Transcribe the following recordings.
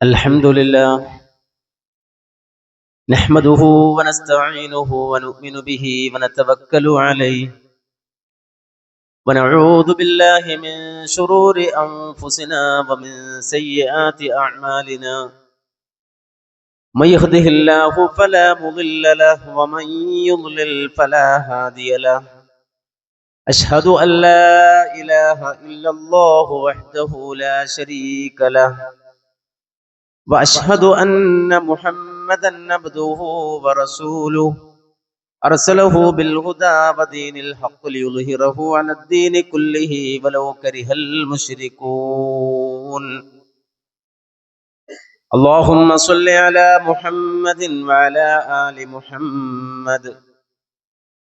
الحمد لله نحمده ونستعينه ونؤمن به ونتوكل عليه ونعوذ بالله من شرور أنفسنا ومن سيئات أعمالنا من يهده الله فلا مضل له ومن يضلل فلا هادي له أشهد أن لا إله إلا الله وحده لا شريك له وأشهد أن محمدًا عبده ورسوله أرسله بالهدى ودين الحق ليظهره على الدين كله ولو كره المشركون. اللهم صل على محمد وعلى آل محمد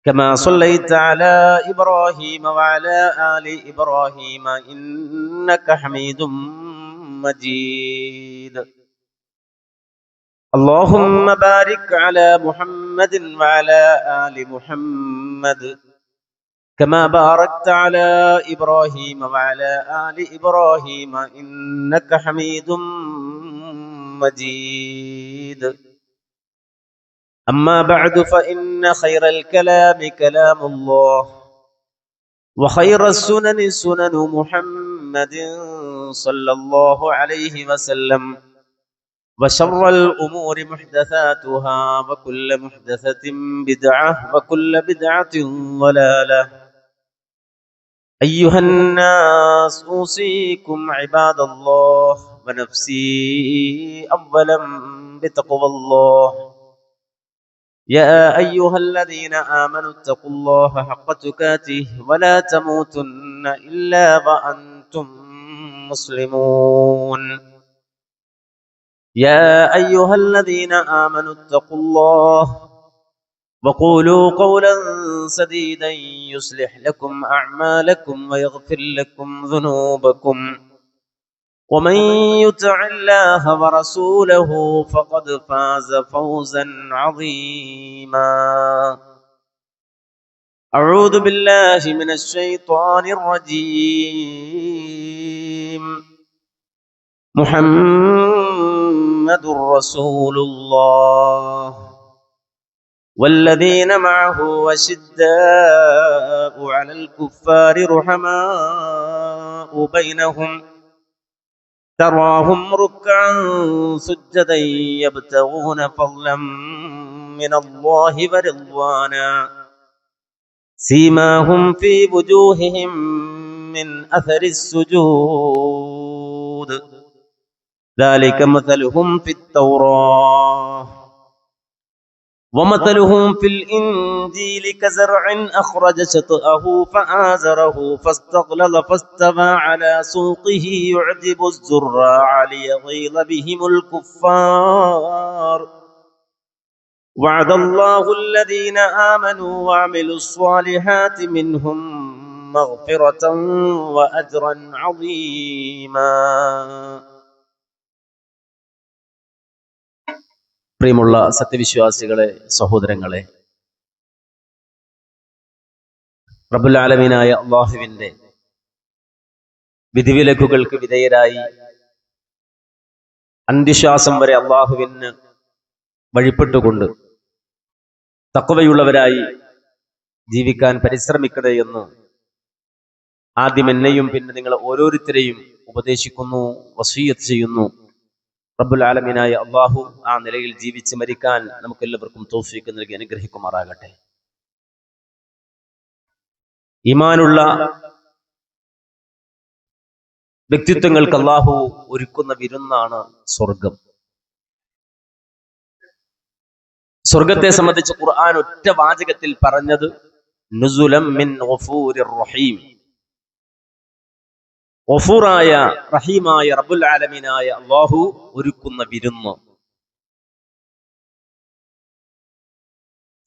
كما صليت على إبراهيم وعلى آل إبراهيم إنك حميد مجيد. اللهم بارك على محمد وعلى آل محمد كما باركت على إبراهيم وعلى آل إبراهيم إنك حميد مجيد. أما بعد فإن خير الكلام كلام الله وخير السنن سنن محمد صلى الله عليه وسلم وشر الأمور محدثاتها وكل محدثة بدعة وكل بدعة ضلالة. أيها الناس أوصيكم عباد الله ونفسي أولا بتقوى الله. يا أيها الذين آمنوا اتقوا الله حق تقاته ولا تموتن إلا وأنتم مسلمون. يا أيها الذين آمنوا اتقوا الله وقولوا قولا سديدا يصلح لكم أعمالكم ويغفر لكم ذنوبكم ومن يطع الله ورسوله فقد فاز فوزا عظيما. أعوذ بالله من الشيطان الرجيم. محمد رسول الله والذين معه أشداء على الكفار رحماء بينهم تراهم ركعا سجدا يبتغون فضلا من الله ورضوانا سيماهم في وجوههم من أثر السجود ذلك مثلهم في التوراة ومثلهم في الإنجيل كزرع أخرج شطأه فآزره فاستغلظ فاستوى على سوقه يعجب الزراع ليغيظ بهم الكفار. وعد الله الذين آمنوا وعملوا الصالحات منهم مغفرة وأجرا عظيما. പ്രിയമുള്ള സത്യവിശ്വാസികളെ, സഹോദരങ്ങളെ, റബ്ബുൽ ആലമീനായ അല്ലാഹുവിന്റെ വിധിവിലക്കുകൾക്ക് വിധേയരായി അന്ത്യശ്വാസം വരെ അല്ലാഹുവിന് വഴിപ്പെട്ടുകൊണ്ട് തഖ്വയുള്ളവരായി ജീവിക്കാൻ പരിശ്രമിക്കണേ എന്ന് ആദ്യം എന്നെയും പിന്നെ നിങ്ങൾ ഓരോരുത്തരെയും ഉപദേശിക്കുന്നു, വസിയ്യത്ത് ചെയ്യുന്നു. റബ്ബുൽ ആലമീനായ അല്ലാഹു ആ നിലയിൽ ജീവിച്ച് മരിക്കാൻ നമുക്കെല്ലാവർക്കും തൗഫീഖ് നൽകി അനുഗ്രഹിക്കുമാറാകട്ടെ. ഈമാനുള്ള വ്യക്തിത്വങ്ങൾക്ക് അല്ലാഹു ഒരുക്കുന്ന വിരുന്നാണ് സ്വർഗം. സ്വർഗത്തെ സംബന്ധിച്ച് ഖുർആൻ ഒറ്റ വാചകത്തിൽ പറഞ്ഞത് നുസുലം മിൻ ഗഫൂരിർ റഹീം. ഗഫൂറായ റഹീമായ റബ്ബുൽ ആലമീനായ അല്ലാഹു ഒരുക്കുന്ന വിരുന്ന്.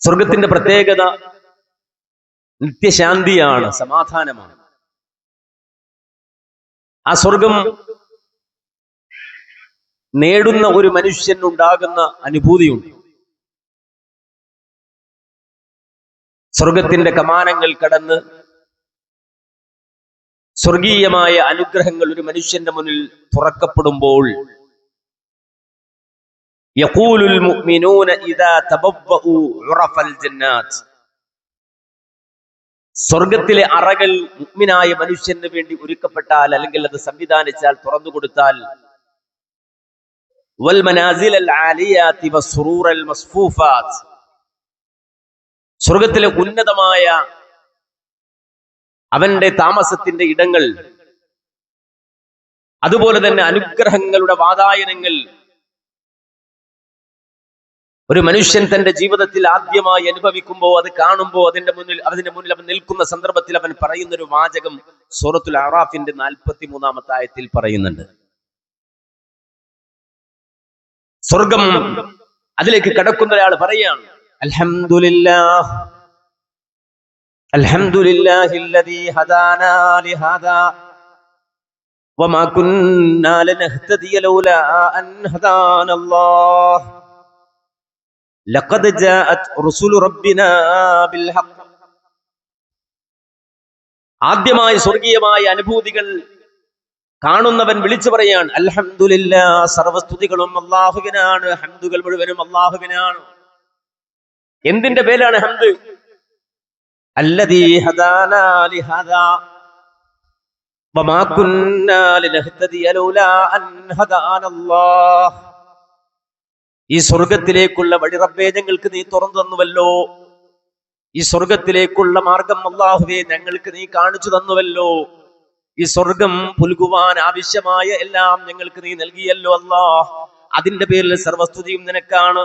സ്വർഗത്തിന്റെ പ്രത്യേകത നിത്യശാന്തിയാണ്, സമാധാനമാണ്. ആ സ്വർഗം നേടുന്ന ഒരു മനുഷ്യനുണ്ടാകുന്ന അനുഭൂതിയുണ്ട്. സ്വർഗത്തിന്റെ കമാനങ്ങൾ കടന്ന് സ്വർഗീയമായ അനുഗ്രഹങ്ങൾ ഒരു മനുഷ്യന്റെ മുന്നിൽ തുറക്കപ്പെടുമ്പോൾ യഖൂലുൽ മുഅ്മിനൂന ഇദാ തബവ്വഉ ഉറഫൽ ജന്നാത്ത്. സ്വർഗത്തിലെ അറകൾ മുഅ്മിനായ മനുഷ്യന് വേണ്ടി ഒരുക്കപ്പെട്ടാൽ, അല്ലെങ്കിൽ അത് സംവിധാനിച്ചാൽ, തുറന്നു കൊടുത്താൽ, വൽ മനാസിലൽ ആലിയാതി വസ്സുറൂറൽ മസ്ഫൂഫാത്ത്, സ്വർഗത്തിലെ ഉന്നതമായ അവന്റെ താമസത്തിന്റെ ഇടങ്ങൾ, അതുപോലെ തന്നെ അനുഗ്രഹങ്ങളുടെ വാതായനങ്ങൾ ഒരു മനുഷ്യൻ തന്റെ ജീവിതത്തിൽ ആദ്യമായി അനുഭവിക്കുമ്പോൾ, അത് കാണുമ്പോൾ, അതിന്റെ മുന്നിൽ അവൻ നിൽക്കുന്ന സന്ദർഭത്തിൽ അവൻ പറയുന്ന ഒരു വാചകം സൂറത്തുൽ അറാഫിന്റെ 43-ാമത്തെ ആയത്തിൽ പറയുന്നുണ്ട്. സ്വർഗം അതിലേക്ക് കടക്കുന്ന ഒരാൾ പറയാണ്, അൽഹംദുലില്ലാഹ് അൽഹംദുലില്ലാഹില്ലദീ ഹദാനാ ലിഹാദാ വമാ കുന്നാ ലനഹ്തദിയ ലൗലാ അൻ ഹദാനല്ലാഹ് ലഖദ് ജാഅത് റുസുലു റബ്ബിനാ ബിൽ ഹഖ്. ആദ്യമായി സ്വർഗീയമായ അനുഭൂതികൾ കാണുന്നവൻ വിളിച്ചു പറയാൻ, അൽഹംദുലില്ലാഹ്, സർവസ്തുതികളും അല്ലാഹുവിനാണ്, ഹംദുകൾ മുഴുവനും അല്ലാഹുവിനാണ്. എന്തിന്റെ പേരാണ് ഹംദ്? അല്ലദീ ഹദാനാ ലിഹാദാ വമാ കുന്നാ ലിനഹ്തദിയ ലൗലാ അൻ ഹദാനല്ലാഹ്. ഈ സ്വർഗത്തിലേക്കുള്ള വഴി റബ്ബേ ഞങ്ങൾക്ക് നീ തുറന്നു തന്നുവല്ലോ, ഈ സ്വർഗത്തിലേക്കുള്ള മാർഗം അല്ലാഹുവേ ഞങ്ങൾക്ക് നീ കാണിച്ചു തന്നുവല്ലോ, ഈ സ്വർഗം പുൽകുവാൻ ആവശ്യമായ എല്ലാം ഞങ്ങൾക്ക് നീ നൽകിയല്ലോ അല്ലാഹ്, അതിന്റെ പേരിൽ സർവസ്തുതിയും നിനക്കാണ്.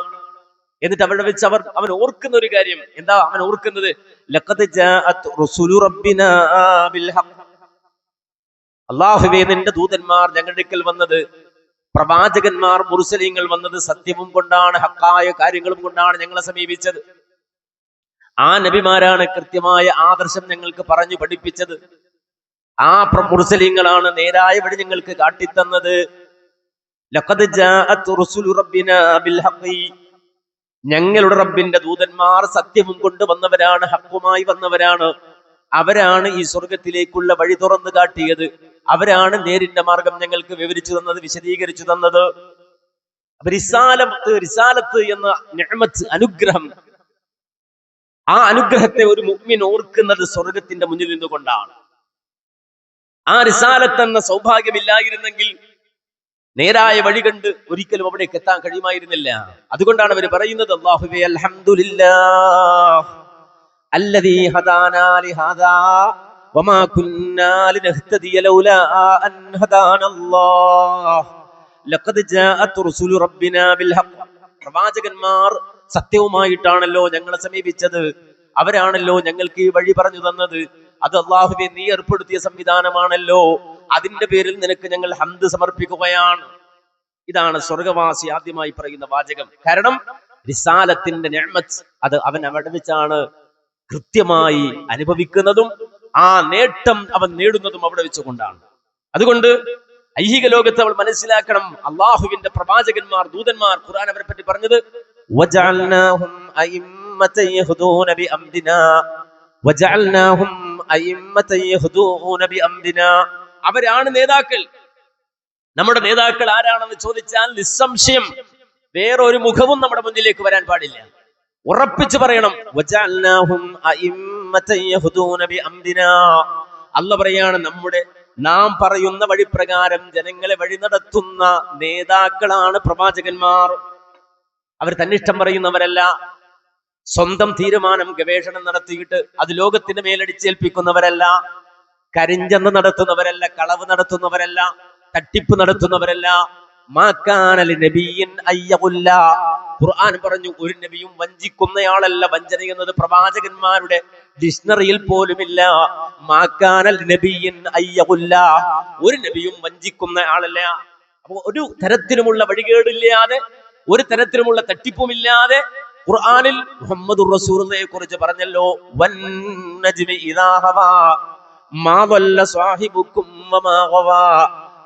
എന്നിട്ട് അവിടെ വെച്ച് അവൻ ഓർക്കുന്ന ഒരു കാര്യം എന്താ? അവൻ ഓർക്കുന്നത്, ലഖദ് ജാഅത് റുസുലു റബ്ബിനാ ബിൽ ഹഖ്. അല്ലാഹുവേ, നിന്റെ ദൂതന്മാർ ഞങ്ങളുടെ അടുക്കൽ വന്നത്, പ്രവാചകന്മാർ മുർസലീങ്ങൾ വന്നത് സത്യവും കൊണ്ടാണ്, ഹക്കായ കാര്യങ്ങളും കൊണ്ടാണ് ഞങ്ങളെ സമീപിച്ചത്. ആ നബിമാരാണ് കൃത്യമായ ആദർശം ഞങ്ങൾക്ക് പറഞ്ഞു പഠിപ്പിച്ചത്. ആ മുർസലീങ്ങളാണ് നേരായ വഴി ഞങ്ങൾക്ക് കാട്ടിത്തന്നത്. ലഖദ് ജാഅത് റുസുലു റബ്ബിനാ ബിൽ ഹഖ്. ഞങ്ങളുടെ റബ്ബിന്റെ ദൂതന്മാർ സത്യവും കൊണ്ട് വന്നവരാണ്, ഹക്കുമായി വന്നവരാണ്. അവരാണ് ഈ സ്വർഗത്തിലേക്കുള്ള വഴി തുറന്നു കാട്ടിയത്. അവരാണ് നേരിന്റെ മാർഗം ഞങ്ങൾക്ക് വിവരിച്ചു തന്നത്, വിശദീകരിച്ചു തന്നത്. റിസാലത്ത് എന്ന നിഅമത്ത്, അനുഗ്രഹം, ആ അനുഗ്രഹത്തെ ഒരു മുഅ്മിൻ ഓർക്കുന്നത് സ്വർഗത്തിന്റെ മുന്നിൽ നിന്നുകൊണ്ടാണ്. ആ റിസാലത്ത് എന്ന സൗഭാഗ്യമില്ലായിരുന്നെങ്കിൽ, നേരായ വഴി കണ്ട് ഒരിക്കലും അവിടേക്ക് എത്താൻ കഴിയുമായിരുന്നില്ല. അതുകൊണ്ടാണ് അവർ പറയുന്നത്, അല്ലാഹുവേ അൽഹംദുലില്ലാഹ് അല്ലദീ ഹദാനാ ലിഹാദാ വമാ കുന്നാ ലിനഹ്തദിയ ലൗലാ അൻ ഹദാനല്ലാഹ് ലഖദ് ജാഅത് റുസുലു റബ്ബിനാ ബിൽ ഹഖ്. പ്രവാചകന്മാർ സത്യവുമായിട്ടാണല്ലോ ഞങ്ങളെ സമീപിച്ചത്, അവരാണല്ലോ ഞങ്ങൾക്ക് ഈ വഴി പറഞ്ഞു തന്നത്. അത് അല്ലാഹുവേ നീ ഏർപ്പെടുത്തിയ സംവിധാനമാണല്ലോ, അതിന്റെ പേരിൽ നിനക്ക് ഞങ്ങൾ ഹംദ് സമർപ്പിക്കുകയാണ്. ഇതാണ് സ്വർഗവാസി ആദ്യമായി പറയുന്ന വാചകം. കാരണം റിസാലത്തിന്റെ നിഅമത്ത് അത് അവൻ അവിടെ വെച്ചാണ് കൃത്യമായി അനുഭവിക്കുന്നതും ആ നേട്ടം അവൻ നേടുന്നതും അവിടെ വെച്ചുകൊണ്ടാണ്. അതുകൊണ്ട് ഐഹിക ലോകത്ത് അവൾ മനസ്സിലാക്കണം, അള്ളാഹുവിന്റെ പ്രവാചകന്മാർ, ദൂതന്മാർ, ഖുർആൻ അവരെ പറ്റി പറഞ്ഞത് വജഅൽനാഹും അയിമ്മതൻ യഹ്ദൂന ബിഅംരിനാ വജഅൽനാഹും അയിമ്മതൻ യഹ്ദൂന ബിഅംരിനാ. അവരാണ് നേതാക്കൾ. നമ്മുടെ നേതാക്കൾ ആരാണെന്ന് ചോദിച്ചാൽ നിസ്സംശയം വേറൊരു മുഖവും നമ്മുടെ മുന്നിലേക്ക് വരാൻ പാടില്ല. ഉറപ്പിച്ചു പറയണം, വജഅൽനാഹും അയിമ്മതൻ യഹ്ദൂന ബിഅംരിനാ. അല്ലാഹു പറയാണ്, നാം പറയുന്ന വഴിപ്രകാരം ജനങ്ങളെ വഴി നടത്തുന്ന നേതാക്കളാണ് പ്രവാചകന്മാർ. അവർ തന്നിഷ്ടം പറയുന്നവരല്ല, സ്വന്തം തീരുമാനം ഗവേഷണം നടത്തിയിട്ട് അത് ലോകത്തിന് മേലടിച്ചേൽപ്പിക്കുന്നവരല്ല, കരിഞ്ചന്ത നടത്തുന്നവരല്ല, കളവ് നടത്തുന്നവരല്ല, തട്ടിപ്പ് നടത്തുന്നവരല്ല. ഖുർആൻ പറഞ്ഞു, ഒരു നബിയും വഞ്ചിക്കുന്നയാളല്ല. വഞ്ചന എന്നത് പ്രവാചകന്മാരുടെ ഡിക്ഷണറിയിൽ പോലുമില്ല. ഒരു നബിയും വഞ്ചിക്കുന്ന ആളല്ല. അപ്പൊ ഒരു തരത്തിലുമുള്ള വഴികേടില്ലാതെ, ഒരു തരത്തിലുമുള്ള തട്ടിപ്പുമില്ലാതെ ഖുർആനിൽ മുഹമ്മദുർ റസൂലുള്ളാഹിയെ കുറിച്ച് പറഞ്ഞല്ലോ, വന്നജ്മി ഇദാ ഹവാ മാ വല്ല സാഹിബുക്കും വമാ ഗവാ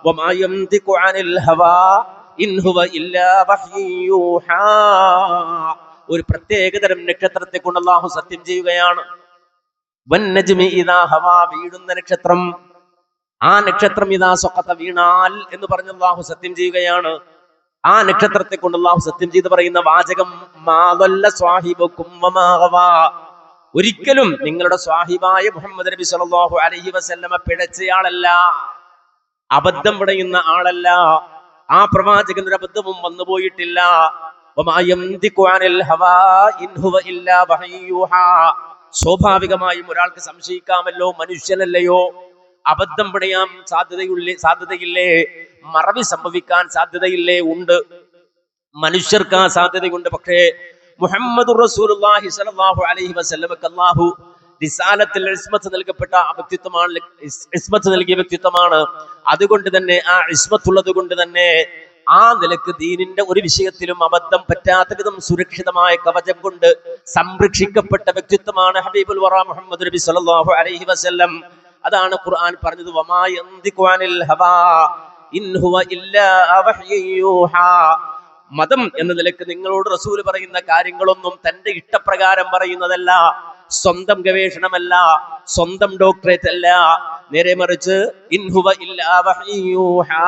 വമാ യംതിഖു അനിൽ ഹവാ ഇൻ ഹുവ ഇല്ലാ വഹ്യു യൂഹാ. ഒരു പ്രത്യേകതരം നക്ഷത്രത്തെ കൊണ്ട് അല്ലാഹു സത്യം ചെയ്യുകയാണ്. വന്നജ്മി ഇദാ ഹവാ, വീഴുന്ന നക്ഷത്രം. ആ നക്ഷത്രം ഇദാ സഖത, വീണാൽ എന്ന് പറഞ്ഞ് അല്ലാഹു സത്യം ചെയ്യുകയാണ്. ആ നക്ഷത്രത്തെ കൊണ്ട് അല്ലാഹു സത്യം ചെയ്ത് പറയുന്ന വാചകം ഒരിക്കലും നിങ്ങളുടെ സ്വാഹിബായ മുഹമ്മദ് നബി സല്ലല്ലാഹു അലൈഹി വസല്ലമ പിഴച്ചയാളല്ല, അബദ്ധം പറയുന്ന ആളല്ല. ആ പ്രവാചകൻ ഒരു അബദ്ധവും വന്നുപോയിട്ടില്ല. സ്വാഭാവികമായും ഒരാൾക്ക് സംശയിക്കാമല്ലോ, മനുഷ്യനല്ലയോ, അബദ്ധം പറയാൻ സാധ്യതയില്ലേ, മറവി സംഭവിക്കാൻ സാധ്യതയില്ലേ? ഉണ്ട്, മനുഷ്യർക്ക് ആ സാധ്യതയുണ്ട്. പക്ഷേ മുഹമ്മദുർ റസൂലുള്ളാഹി സ്വല്ലല്ലാഹു അലൈഹി വസല്ലമക്ക് അല്ലാഹു റിസാലത്തിൽ ഇസ്മത്ത് നൽകപ്പെട്ട വ്യക്തിത്വമാണ്, ഇസ്മത്ത് നൽകിയ വ്യക്തിത്വമാണ്. അതുകൊണ്ട് തന്നെ ആ ഇസ്മത്തുള്ളത് കൊണ്ട് തന്നെ ആ നിലക്ക് ദീനിന്റെ ഒരു വിഷയത്തിലും അബദ്ധം പറ്റാത്ത വിധം സുരക്ഷിതമായ കവചം കൊണ്ട് സംരക്ഷിക്കപ്പെട്ട വ്യക്തിത്വമാണ് ഹബീബുൽ വറ മുഹമ്മദ് നബി സല്ലല്ലാഹു അലൈഹി വസല്ലം. അതാണ് ഖുർആൻ പറഞ്ഞത്, വമാ യന്തിഖു അനിൽ ഹവാ ഇൻ ഹുവ ഇല്ലാ വഹ്യു യൂഹാ. മതം എന്ന നിലക്ക് നിങ്ങളോട് റസൂൽ പറയുന്ന കാര്യങ്ങളൊന്നും തന്റെ ഇഷ്ടപ്രകാരം പറയുന്നതല്ല, സ്വന്തം ഗവേഷണമല്ല, സ്വന്തം ഡോക്ടറേറ്റ് അല്ല. നേരെ മറിച്ച് ഇൻ ഹുവ ഇല്ലാ വഹ്യു യൂഹാ,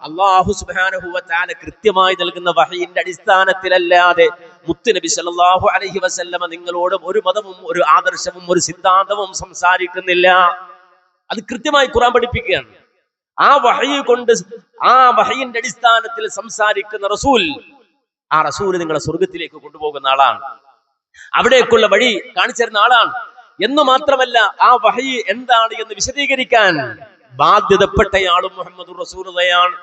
അല്ലാഹു സുബ്ഹാനഹു വ തആല കൃത്യമായി നൽകുന്ന വഹയിന്റെ അടിസ്ഥാനത്തിലല്ലാതെ മുത്തുനബി സല്ലല്ലാഹു അലൈഹി വസല്ലമ നിങ്ങളോട് ഒരു മതവും ഒരു ആദർശവും ഒരു സിദ്ധാന്തവും സംസാരിക്കുന്നില്ല. അത് കൃത്യമായി ഖുർആൻ പഠിപ്പിക്കുകയാണ്. ആ വഹയി കൊണ്ട്, ആ വഹയിന്റെ അടിസ്ഥാനത്തിൽ സംസാരിക്കുന്ന റസൂൽ, ആ റസൂൽ നിങ്ങളെ സ്വർഗത്തിലേക്ക് കൊണ്ടുപോകുന്ന ആളാണ്, അവിടേക്കുള്ള വഴി കാണിച്ചു തരുന്ന ആളാണ്. എന്ന് മാത്രമല്ല, ആ വഹയി എന്താണ് എന്ന് വിശദീകരിക്കാൻ ബാധ്യതപ്പെട്ടയാളും മുഹമ്മദുർ റസൂലുള്ളാഹിയാണ്.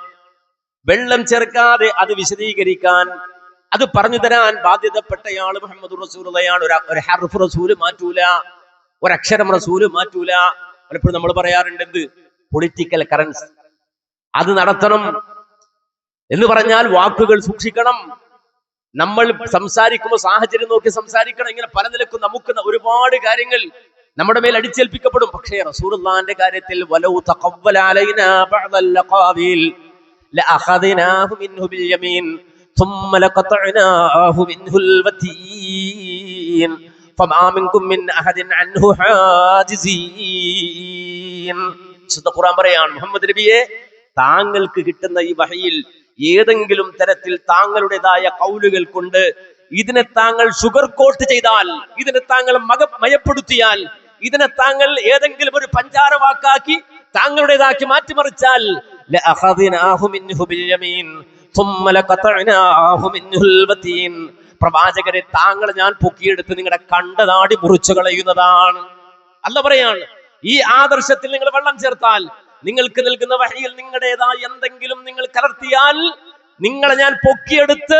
വെള്ളം ചേർക്കാതെ അത് വിശദീകരിക്കാൻ, അത് പറഞ്ഞു തരാൻ ബാധ്യതപ്പെട്ടയാൾ മുഹമ്മദുർ റസൂലുള്ളാഹിയാണ്. ഒരു ഹർഫ് റസൂല് മാറ്റൂല, ഒരക്ഷരം റസൂല് മാറ്റൂല. പലപ്പോഴും നമ്മൾ പറയാറുണ്ട്, എന്ത് പൊളിറ്റിക്കൽ കറൻസ് അത് നടത്തണം എന്ന് പറഞ്ഞാൽ വാക്കുകൾ സൂക്ഷിക്കണം, നമ്മൾ സംസാരിക്കുമ്പോൾ സാഹചര്യം നോക്കി സംസാരിക്കണം. ഇങ്ങനെ പല നിലക്കും നമുക്ക് ഒരുപാട് കാര്യങ്ങൾ നമ്മുടെ മേൽ അടിച്ചേൽപ്പിക്കപ്പെടും. പക്ഷേ റസൂലുള്ളാഹിന്റെ കാര്യത്തിൽ വലൗ തഖവ്വല അലൈനാ ബഅദൽ ലഖാവിൽ ലഅഖദനാഹു മിൻഹു ബിൽ യമീൻ ثم لقطعناه منه الوتين فما منكم من أحد عنه حاجزين. വിശുദ്ധ ഖുർആൻ പറയാണ്, മുഹമ്മദ് നബിയെ, താങ്കൾക്ക് കിട്ടുന്ന ഈ വഹയിൽ ഏതെങ്കിലും തരത്തിൽ താങ്കളുടേതായ കൗലുകൾ കൊണ്ട് ഇതിനെ താങ്കൾ ഷുഗർ കോട്ട് ചെയ്താൽ, ഇതിനെ താങ്കൾ മയപ്പെടുത്തിയാൽ, ഇതിനെ താങ്കൾ ഏതെങ്കിലും ഒരു പഞ്ചാര വാക്കാക്കി താങ്കളുടേതാക്കി മാറ്റിമറിച്ചാൽ പ്രവാചകരെ, താങ്കളെ ഞാൻ പൊക്കിയെടുത്ത് നിങ്ങളുടെ കണ്ടനാടി മുറിച്ചു കളയുന്നതാണ്. അല്ല പറയാണ്, ഈ ആദർശത്തിൽ നിങ്ങൾ വെള്ളം ചേർത്താൽ, നിങ്ങൾക്ക് നൽകുന്ന വഹയിൽ നിങ്ങളുടേതായ എന്തെങ്കിലും നിങ്ങൾ കലർത്തിയാൽ, നിങ്ങളെ ഞാൻ പൊക്കിയെടുത്ത്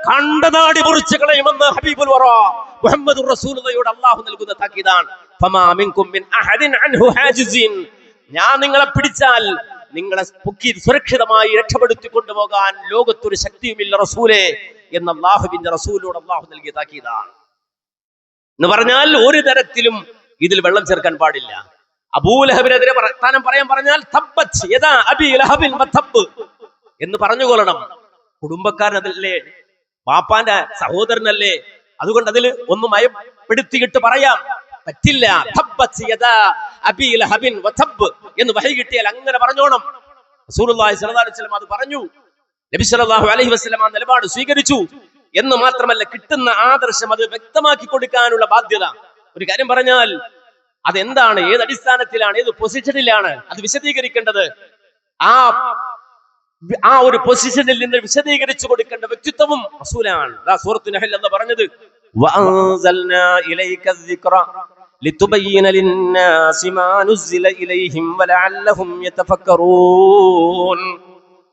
കണ്ടനാടി മുറിച്ചു കളയുമെന്ന് ഹബീബുൽ വറ മുഹമ്മദുർ റസൂലുള്ളാഹിയോട് അല്ലാഹു നൽകുന്ന താക്കീതാണ്. ഫമാ മിൻകും മിൻ അഹദിൻ അൻഹു ഹാജിസിൻ. ഞാൻ നിങ്ങളെ പിടിച്ചാൽ നിങ്ങളെ പൊക്കി സുരക്ഷിതമായി രക്ഷപ്പെടുത്തി കൊണ്ടുപോകാൻ ലോകത്തൊരു ശക്തിയുമില്ല റസൂലേ എന്ന് അല്ലാഹുവിന്റെ റസൂലോട് അല്ലാഹു നൽകിയ താക്കീതാണ്. എന്ന് പറഞ്ഞാൽ ഒരു തരത്തിലും ഇതിൽ വെള്ളം ചേർക്കാൻ പാടില്ല. അബൂലഹബിനെതിരെ വർത്താനം പറയാൻ പറഞ്ഞാൽ തബ്ബത് യദാ അബീ ലഹബിൻ വതബ്ബ് എന്ന് പറഞ്ഞുകൊള്ളണം. കുടുംബക്കാരനല്ലേ, പാപ്പാന്റെ സഹോദരനല്ലേ, അതുകൊണ്ട് അതിൽ ഒന്ന് മയപ്പെടുത്തിയിട്ട് പറയാം പറ്റില്ല. തബ്ബത് യദാ അബീ ലഹബിൻ വതബ്ബ് എന്ന് വഹി കിട്ടിയാൽ അങ്ങനെ പറഞ്ഞോണം. റസൂലുള്ളാഹി സ്വല്ലല്ലാഹു അലൈഹി വസല്ലം അത് പറഞ്ഞു. നബി സല്ലല്ലാഹു അലൈഹി വസല്ലം ആ നിലപാട് സ്വീകരിച്ചു. എന്ന് മാത്രമല്ല, കിട്ടുന്ന ആദർശം അത് വ്യക്തമാക്കി കൊടുക്കാനുള്ള ബാധ്യത. ഒരു കാര്യം പറഞ്ഞാൽ അതെന്താണ്, ഏത് അടിസ്ഥാനത്തിലാണ്, ഏത് പൊസിഷനിലാണ് അത് വിശദീകരിക്കേണ്ടത്. ആ ഒരു പൊസിഷനിൽ നിന്ന് വിശദീകരിച്ചു കൊടുക്കേണ്ട വ്യക്തിത്വവും റസൂലാണ്. സൂറത്തു നഹൽ എന്ന് പറഞ്ഞത്, വഅൻസൽനാ ഇലൈക الذിക്റ ലിതുബയ്യിന ലിന്നാസി മാ നുസില ഇലൈഹിം വലഅല്ലഹും യതഫക്കറൂൻ.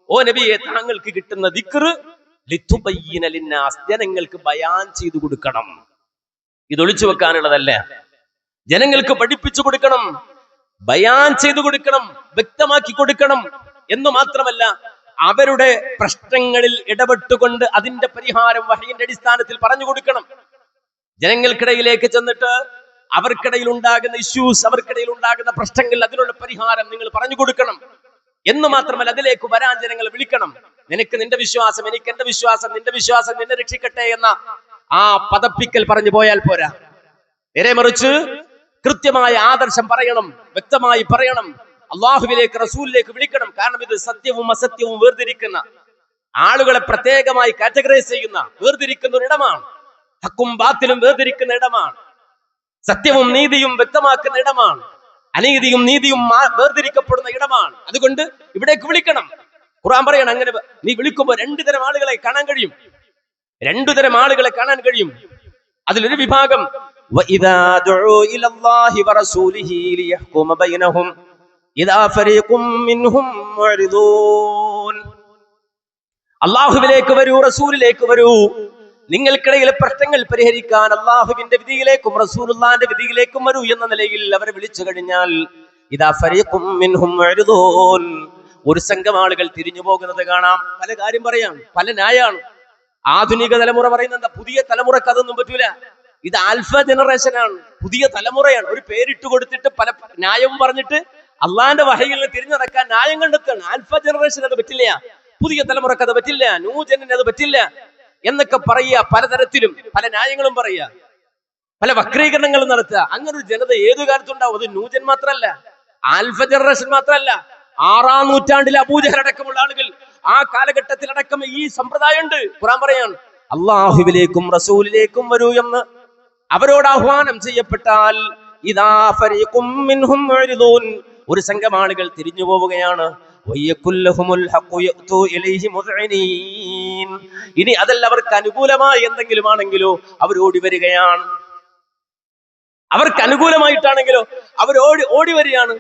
ഓ നബിയെ, താങ്കൾക്ക് കിട്ടുന്ന ദിക്ർ ലിതുബയ്യിന ലിന്നാസ്, ജനങ്ങൾക്ക് ബയാൻ ചെയ്തു കൊടുക്കണം. ഇത് ഒളിച്ചു വെക്കാനുള്ളതല്ല, ജനങ്ങൾക്ക് പഠിപ്പിച്ചു കൊടുക്കണം, ബയാൻ ചെയ്തു കൊടുക്കണം, വ്യക്തമാക്കി കൊടുക്കണം. എന്ന് മാത്രമല്ല, അവരുടെ പ്രശ്നങ്ങളിൽ ഇടപെട്ടുകൊണ്ട് അതിന്റെ പരിഹാരം വഹയിന്റെ അടിസ്ഥാനത്തിൽ പറഞ്ഞു കൊടുക്കണം. ജനങ്ങൾക്കിടയിലേക്ക് ചെന്നിട്ട് അവർക്കിടയിൽ ഉണ്ടാകുന്ന ഇഷ്യൂസ്, അവർക്കിടയിൽ ഉണ്ടാകുന്ന പ്രശ്നങ്ങൾ, അതിനുള്ള പരിഹാരം നിങ്ങൾ പറഞ്ഞു കൊടുക്കണം. എന്ന് മാത്രമല്ല, അതിലേക്ക് വരാൻ ജനങ്ങളെ വിളിക്കണം. നിനക്ക് നിന്റെ വിശ്വാസം, എനിക്ക് എന്റെ വിശ്വാസം, നിന്റെ വിശ്വാസം നിന്നെ രക്ഷിക്കട്ടെ എന്ന ആ പദപ്പിക്കൽ പറഞ്ഞു പോയാൽ പോരാ. നേരെ മറിച്ച് കൃത്യമായ ആദർശം പറയണം, വ്യക്തമായി പറയണം, അള്ളാഹുവിലേക്ക് റസൂലിലേക്ക് വിളിക്കണം. കാരണം ഇത് സത്യവും അസത്യവും വേർതിരിക്കുന്ന, ആളുകളെ പ്രത്യേകമായി കാറ്റഗറൈസ് ചെയ്യുന്ന, വേർതിരിക്കുന്ന ഒരിടമാണ്. ഹക്കും ബാത്തിലും വേർതിരിക്കുന്ന ഇടമാണ്. സത്യവും നീതിയും വ്യക്തമാക്കുന്ന ഇടമാണ്. അനീതിയും നീതിയും വേർതിരിക്കപ്പെടുന്ന ഇടമാണ്. അതുകൊണ്ട് ഇവിടേക്ക് വിളിക്കണം. ഖുർആൻ പറയണം, അങ്ങനെ നീ വിളിക്കുമ്പോൾ രണ്ടു തരം ആളുകളെ കാണാൻ കഴിയും. രണ്ടു തരം ആളുകളെ കാണാൻ കഴിയും. അതിലൊരു വിഭാഗം അല്ലാഹുവിലേക്ക് വരൂ, റസൂലിലേക്ക് വരൂ, നിങ്ങൾക്കിടയിലെ പ്രശ്നങ്ങൾ പരിഹരിക്കാൻ അല്ലാഹുവിന്റെ വിധിയിലേക്കും റസൂലുള്ളാഹിന്റെ വിധിയിലേക്കും വരൂ എന്ന നിലയിൽ അവരെ വിളിച്ചു കഴിഞ്ഞാൽ ഇദാ ഫരീഖും മിൻഹും മുഅ്രിദൂൻ, ഒരു സംഘം ആളുകൾ തിരിഞ്ഞു പോകുന്നത് കാണാം. പല കാര്യം പറയാം, പല ന്യായാണ്. ആധുനിക തലമുറ പറയുന്നത് എന്താ? പുതിയ തലമുറക്ക് അതൊന്നും പറ്റൂല. ഇത് ആൽഫ ജനറേഷൻ ആണ്, പുതിയ തലമുറയാണ്. ഒരു പേരിട്ട് കൊടുത്തിട്ട് പല ന്യായവും പറഞ്ഞിട്ട് അള്ളാന്റെ വഹയിൽ തിരിഞ്ഞു നടക്കാൻ ന്യായം കണ്ടെത്തുകയാണ്. ആൽഫ ജനറേഷൻ അത് പറ്റില്ല, പുതിയ തലമുറക്ക് അത് പറ്റില്ല, ന്യൂജനിന് അത് പറ്റില്ല എന്നൊക്കെ പറയുക. പലതരത്തിലും പല ന്യായങ്ങളും പറയുക, പല വക്രീകരണങ്ങളും നടത്തുക. അങ്ങനെ ഒരു ജനത ഏതു കാലത്തുണ്ടാവും. അത് ന്യൂജൻ മാത്രമല്ല, ആൽഫ ജനറേഷൻ മാത്രമല്ല, 6-ാം നൂറ്റാണ്ടിൽ അബൂജഹൽ അടക്കമുള്ള ആളുകൾ ആ കാലഘട്ടത്തിലടക്കം ഈ സമ്പ്രദായം ഉണ്ട്. ഖുർആൻ പറയാണ്, അല്ലാഹുവിലേക്കും റസൂലിലേക്കും വരൂ എന്ന് അവരോട് ആഹ്വാനം ചെയ്യപ്പെട്ടാൽ ഇദാ ഫരീഖും മിൻഹും മുഅ്രിദൂൻ, ഒരു സംഘം ആളുകൾ തിരിഞ്ഞു പോവുകയാണ്. ഇനി അതല്ല അവർക്ക് അനുകൂലമായി എന്തെങ്കിലും ആണെങ്കിലോ അവരോടി വരികയാണ്. അവർക്ക് അനുകൂലമായിട്ടാണെങ്കിലോ ഓടി വരികയാണ്.